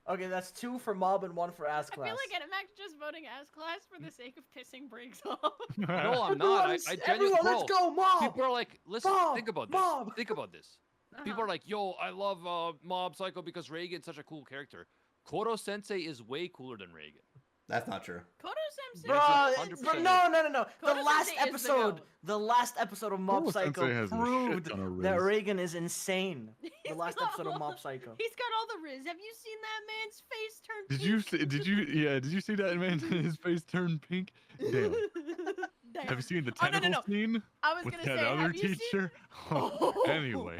Okay, that's 2 for Mob and 1 for Ass I Class. feel like Animac just voting as class for the sake of pissing Briggs off. No, I'm not. I Everyone, genuinely. let's go, Mob! People are like, listen, Mob, think about this. Mob. Think about this. People are like, yo, I love Mob Psycho because Reigen's such a cool character. Koro Sensei is way cooler than Reigen. That's not true. Kodo Sensei. Bruh, 100% no. The Kodo last Sensei is the episode, goat. the last episode of Mob Koro Psycho Sensei has a shit proved ton of that riz. Reagan is insane. The He's last got episode of all- Mob Psycho. He's got all the riz. Have you seen that man's face turn Did pink? you see? Did you see that man? His face turned pink. Damn. Damn. Have you seen the Oh, no, tentacle no. scene I was with gonna that say, other have you seen teacher? Anyway,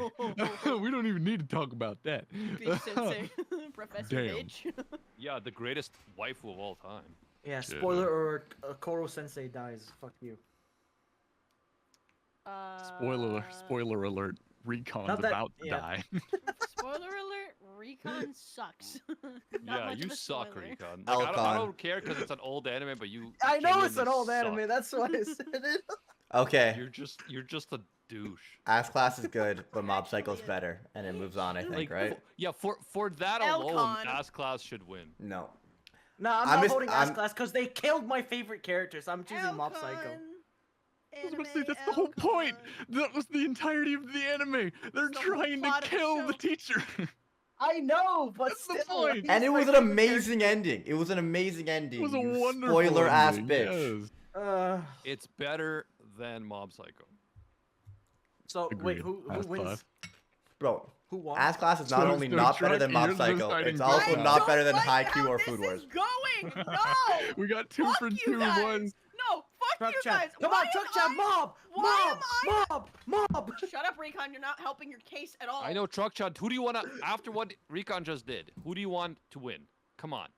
we don't even need to talk about that. Bitch Sensei, Professor Damn. Bitch? Yeah, the greatest waifu of all time. Yeah, spoiler or Koro Sensei dies. Fuck you. Spoiler alert. Recon's Not that- about to yeah. die. Spoiler alert: Recon sucks. Not Yeah, much you of a suck, spoiler. Recon. Like, I Elcon. don't care because it's an old anime, but you. I know it's an genuinely old anime. suck. That's why I said it. Okay. You're just a douche. Ass Class is good, but Mob Psycho's Actually, better, and it moves on. I think, Like, right? yeah, for that alone, Elcon. Ass Class should win. No. No, I'm I'm not just- voting Ass I'm- Class because they killed my favorite characters. I'm choosing Mob Psycho. I was about to say, that's the whole point. That was the entirety of the anime. They're It's the whole trying to plot of the kill the show. teacher. I know, but That's the still. point. he's And it my was an favorite amazing ending. It was an amazing ending. It was a you wonderful spoiler ass ending, bitch. yes. character. It's better than Mob Psycho. So wait, Agreed. who Ass wins? Class. Bro, Who won? Ass Class is not So- only so not better Chuck, than Mob you're Psycho, deciding it's between also us. not don't better than like Haikyuu how or this Food Wars. is going. No. We got 2 Fuck for you 2 guys. ones. No, fuck Truck you chat. guys. Come Why on, truck am chat. I- Mob. why Mob. Shut up, Recon. You're not helping your case at all. I know, Truck Chad. Who do you want to, after what Recon just did, who do you want to win? Come on.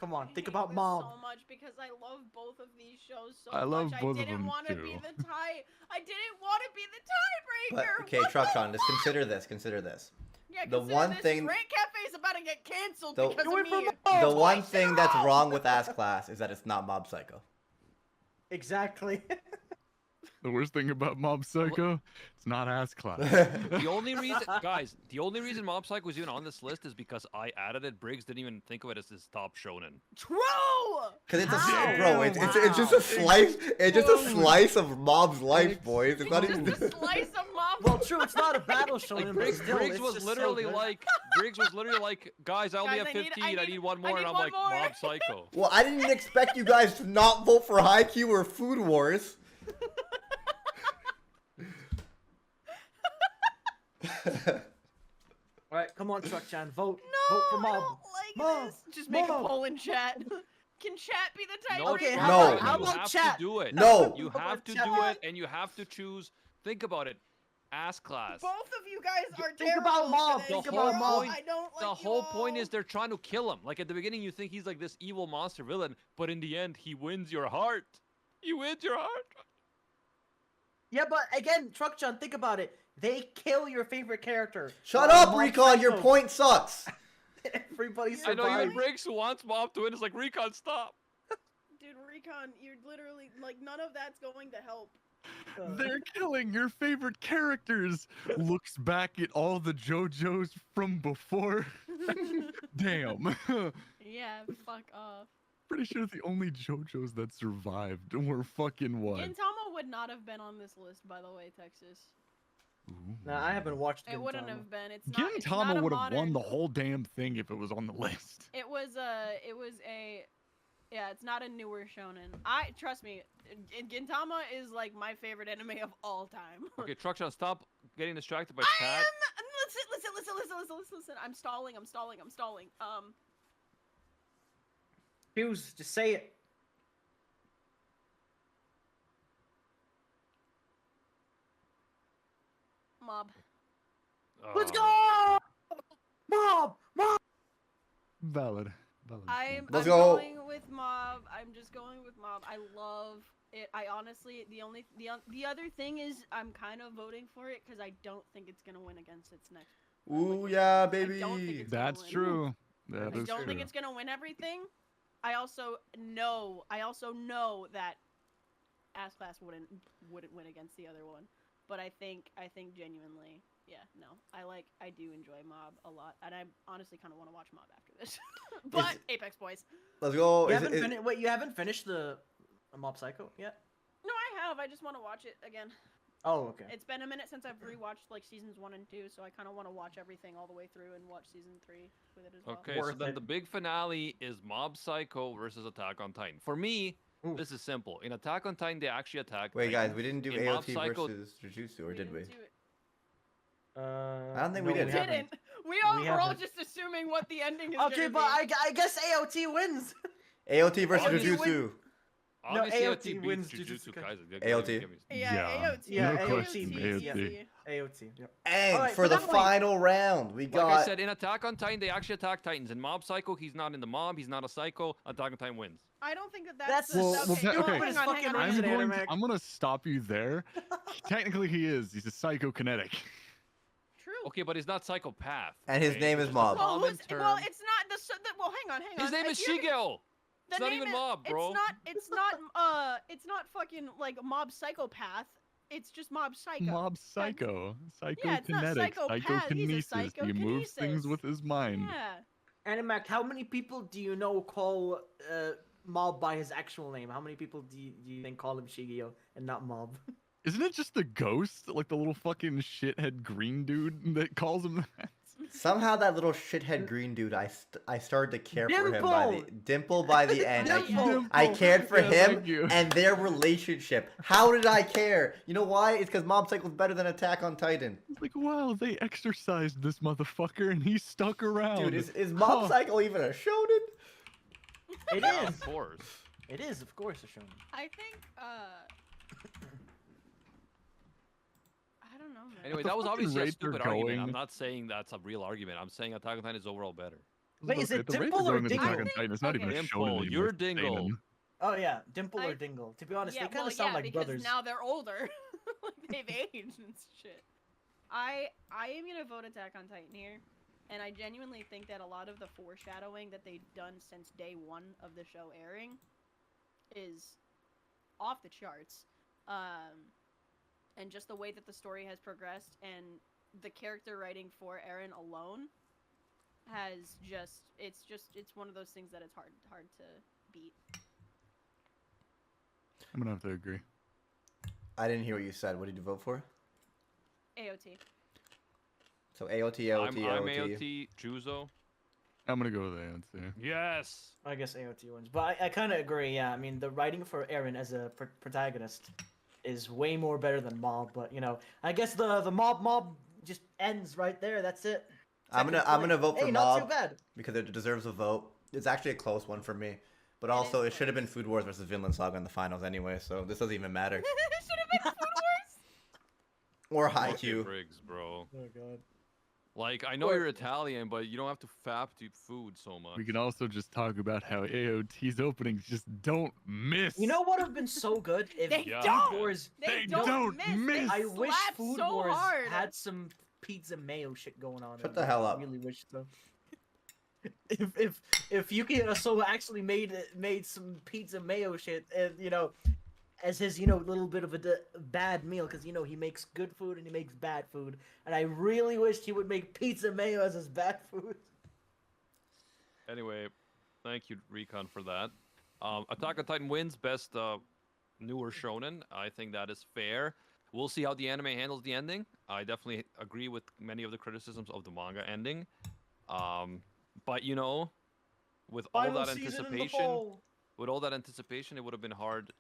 Come on, I think hate about this Mob. so much because I love both of these shows so I love much. both of I didn't them want to too. be the tie. I didn't want to be the But tiebreaker. okay, What the Truckon, just fuck? consider this. Consider this. Yeah, the consider one this, thing- Rant Cafe is about to get canceled The- because You of went for me. Mob. The one Twice in thing a that's row. wrong with Ass Class is that it's not Mob Psycho. Exactly. The worst thing about Mob Psycho, it's not Ass Class. The only reason, guys, the only reason Mob Psycho was even on this list is because I added it. Briggs didn't even think of it as his top shonen. True. Cause it's a Wow. bro, it's just a slice. It's just a slice of Mob's life, boys. It's not It's even. just a slice of mom. Well, true. It's not a battle show. Like but Briggs, still, Briggs it's was just so literally good. like, Briggs was literally like, guys, I only Guys, have I need- 15. I need one more, and I'm one like, more. Mob Psycho. Well, I didn't expect you guys to not vote for Haikyuu or Food Wars. All right, come on, Truck Chan, vote. No, Vote for I Mob. don't like Mob. this. Just make Mob. a poll in chat. Can chat be the tiebreaker? No, Okay, Truck how about- Chad, how you about have chat? to do it. No. You How have about to chat? do it, and you have to choose. Think about it. Ass Class. Both of you guys are Think terrible. about Mob, today. think The about whole Mob. point- I don't like The you whole point all. is they're trying to kill him. Like at the beginning, you think he's like this evil monster villain, but in the end, he wins your heart. He wins your heart. Yeah, but again, Truck Chan, think about it. They kill your favorite character. Shut while up, Mob Recon. Your Psycho- point sucks. Everybody I know survives. even Briggs who wants Mob to win is like, Recon, stop. Dude, Captain Recon. You're literally like none of that's going to help. They're killing your favorite characters. Looks back at all the JoJo's from before. Damn. Yeah, fuck off. Pretty sure the only JoJo's that survived were fucking what? Gintama would not have been on this list, by the way, Texas. Nah, I haven't watched. It wouldn't Gintama. have been. It's not. It's not Gintama a would have won modern- the whole damn thing if it was on the list. It was a. Yeah, it's not a newer shonen. Trust me, Gintama is like my favorite anime of all time. Okay, Truckshot, stop getting distracted by I chat. am. Listen. I'm stalling. Hughes, just say it. Mob. Let's Oh. go! Mob! Mob! Valid. I'm Let's go. going with Mob. I'm just going with Mob. I love it. I honestly, the other thing is I'm kind of voting for it because I don't think it's gonna win against its next. Ooh yeah, I don't think baby. it's gonna That's win. true. That I is don't true. think it's gonna win everything. I also know that Ass Class wouldn't win against the other one. But I think genuinely, yeah, no. I do enjoy Mob a lot, and I honestly kind of want to watch Mob after this. But Apex Boys. Let's go. Wait, you haven't finished the Mob Psycho yet? No, I have. I just want to watch it again. Oh, okay. It's been a minute since I've rewatched like seasons 1 and 2, so I kind of want to watch everything all the way through and watch season 3 with it as well. Okay, so Worth then it. the big finale is Mob Psycho versus Attack on Titan. For me, Oof. this is simple. In Attack on Titan, they actually attack. Wait, guys, Titans. we didn't do In Mob AOT Psycho- versus Jujutsu, or did we? didn't do it. I don't think we no, did. We haven't. didn't. We're all haven't. just assuming what the ending is. Okay, gonna but be. I guess AOT wins. AOT versus AOT Jujutsu. Obviously, AOT AOT wins beats Jujutsu Jujutsu Kaisen. AOT. Yeah, AOT. Yeah, No AOT. question, Yeah. AOT. AOT. Yep. And Alright, for so the that way- final round, we Like got. I said, in Attack on Titan, they actually attack Titans. In Mob Psycho, he's not in the mob. He's not a psycho. Attack on Titan wins. I don't think That's that's. the okay, okay. hang on, hang on, I'm hang on. going. anime. I'm gonna stop you there. Technically, he is. He's a psychokinetic. True. Okay, but he's not psychopath. And his okay? name It's is just a Mob. Well, common it's term. not the. Well, hang on. His name is If you're- Shigeo. The It's not name even is- Mob, bro. It's not fucking like Mob Psychopath. It's just Mob Psycho. Mob psycho. Yeah, it's not Psychokinetic. psychopath, he's a Psychokinesis. He moves things psychokinesis. with his mind. Yeah. Animac, how many people do you know call Mob by his actual name? How many people do you think call him Shigeo and not Mob? Isn't it just the ghost, like the little fucking shithead green dude that calls him that? Somehow that little shithead green dude, I started to care for him by the Dimple! by the end. Dimple! I cared for Yeah, him thank you. and their relationship. How did I care? You know why? It's because Mob Psycho was better than Attack on Titan. It's like, wow, they exorcised this motherfucker and he stuck around. Dude, is Mob Huh. Psycho even a shonen? It Yeah, is. of course. It is, of course, a shonen. I think. I don't know, man. Anyway, the that was fucking obviously a rate they're stupid argument. I'm going- not saying that's a real argument. I'm saying Attack on Titan is overall better. Wait, is it the rate Dimple they're or going with Dingle? Attack on Titan, it's not even a Dimple, shonen anymore, you're it's Dingle. seinen. Oh yeah, Dimple I- or Dingle. To be honest, Yeah, they kind of well, sound yeah, like because brothers. now they're older. Like they've aged and shit. I am gonna vote Attack on Titan here, and I genuinely think that a lot of the foreshadowing that they've done since day one of the show airing is off the charts. And just the way that the story has progressed and the character writing for Eren alone has it's one of those things that it's hard to beat. I'm gonna have to agree. I didn't hear what you said. What did you vote for? AOT. So AOT, AOT, I'm AOT. AOT, Juzo. I'm gonna go with AOT. Yes. I guess AOT wins, but I kind of agree. Yeah, I mean the writing for Eren as a protagonist is way more better than Mob. But you know, I guess the Mob just ends right there. That's it. I'm gonna vote for hey, not too Mob bad. because it deserves a vote. It's actually a close one for me. But also, is it should have been Food Wars versus Vinland Saga in the finals anyway, so this doesn't even matter. It should have been Food Wars. Or Okay, Haikyuu. Briggs, bro. Oh god. Like, I know you're Italian, but you don't have to fap to food so much. We can also just talk about how AOT's openings just don't miss. You know what would have been so good if They Yeah. don't. Food Wars. They don't don't miss. miss. They I wish slap Food so Wars hard. had some pizza mayo shit going on. Shut in the it. hell up. I really wish so. if Yuki Osawa actually made some pizza mayo shit, and as his little bit of a bad meal, because he makes good food and he makes bad food, and I really wished he would make pizza mayo as his bad food. Anyway, thank you, Recon, for that. Attack on Titan wins best newer shonen. I think that is fair. We'll see how the anime handles the ending. I definitely agree with many of the criticisms of the manga ending. But with all Final that season in the anticipation, fall. it would have been hard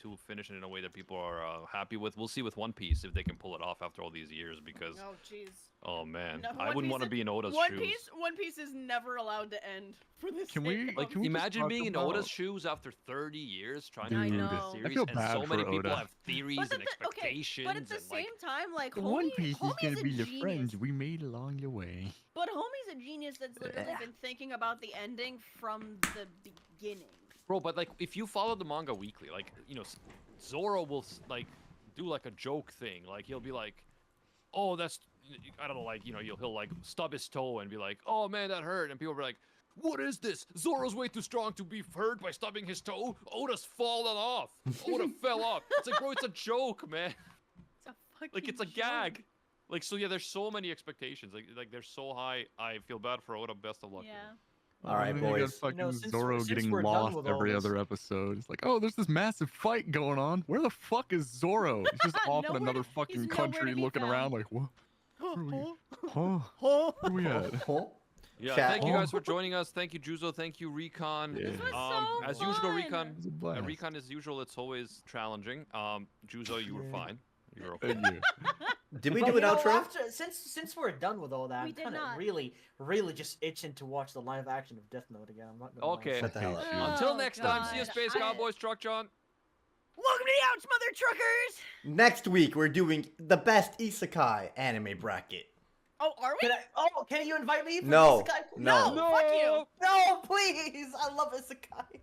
to finish it in a way that people are happy with. We'll see with One Piece if they can pull it off after all these years. Because Oh jeez. oh man, No, I One wouldn't Piece want to is- be in Oda's One shoes. Piece. One Piece is never allowed to end for this. Can we- Like, Can we just imagine talk being in about- Oda's shoes after 30 years trying Dude, to I do this know. series, I feel and bad so many for people Oda. have theories But and okay, expectations. but at the and, same like, time, like One Homie, Piece is Homie's gonna a be the genius. friends we made along the way. But Homie's a genius that's literally been thinking about the ending from the beginning. Bro, but like, if you follow the manga weekly, like, Zoro will like do like a joke thing. Like, he'll be like, "Oh, that's," I don't know, like, he'll like stub his toe and be like, "Oh man, that hurt," and people will be like, "What is this? Zoro's way too strong to be hurt by stubbing his toe. Oda's fallen off. Oda fell off." It's like, bro, it's a joke, man. It's a fucking Like, it's a joke. gag. Like, so yeah, there's so many expectations. Like they're so high. I feel bad for Oda. Best of luck. to him. Yeah. All right, And then you got boys. fucking since Zoro since getting we're done lost with all every this- other episode. It's like, oh, there's this massive fight going on. Where the fuck is Zoro? He's just off in Nowhere another to- he's fucking nowhere to country be looking around found. like, what? Where are we? Huh? Huh? Where we at? Huh? Yeah, Chat. thank you guys for joining us. Thank you, Juzo. Thank you, Recon. Yeah. This was so As usual, fun. Recon. It's a blast. Recon, as usual, it's always challenging. Juzo, you were Yeah. fine. You were okay. Thank you. Did we But, do an outro? Since we're done with all that, We I'm did kind of not. really just itching to watch the live action of Death Note again. I'm not gonna lie. Okay. Shut the hell up. Uh, Until Oh, next time, see you, God. Space Cowboys, Truck John. Welcome to the Ouch, mother truckers. Next week, we're doing the best isekai anime bracket. Oh, are we? Can you invite me? For No, Isekai? no. Fuck you. No, please! I love Isekai.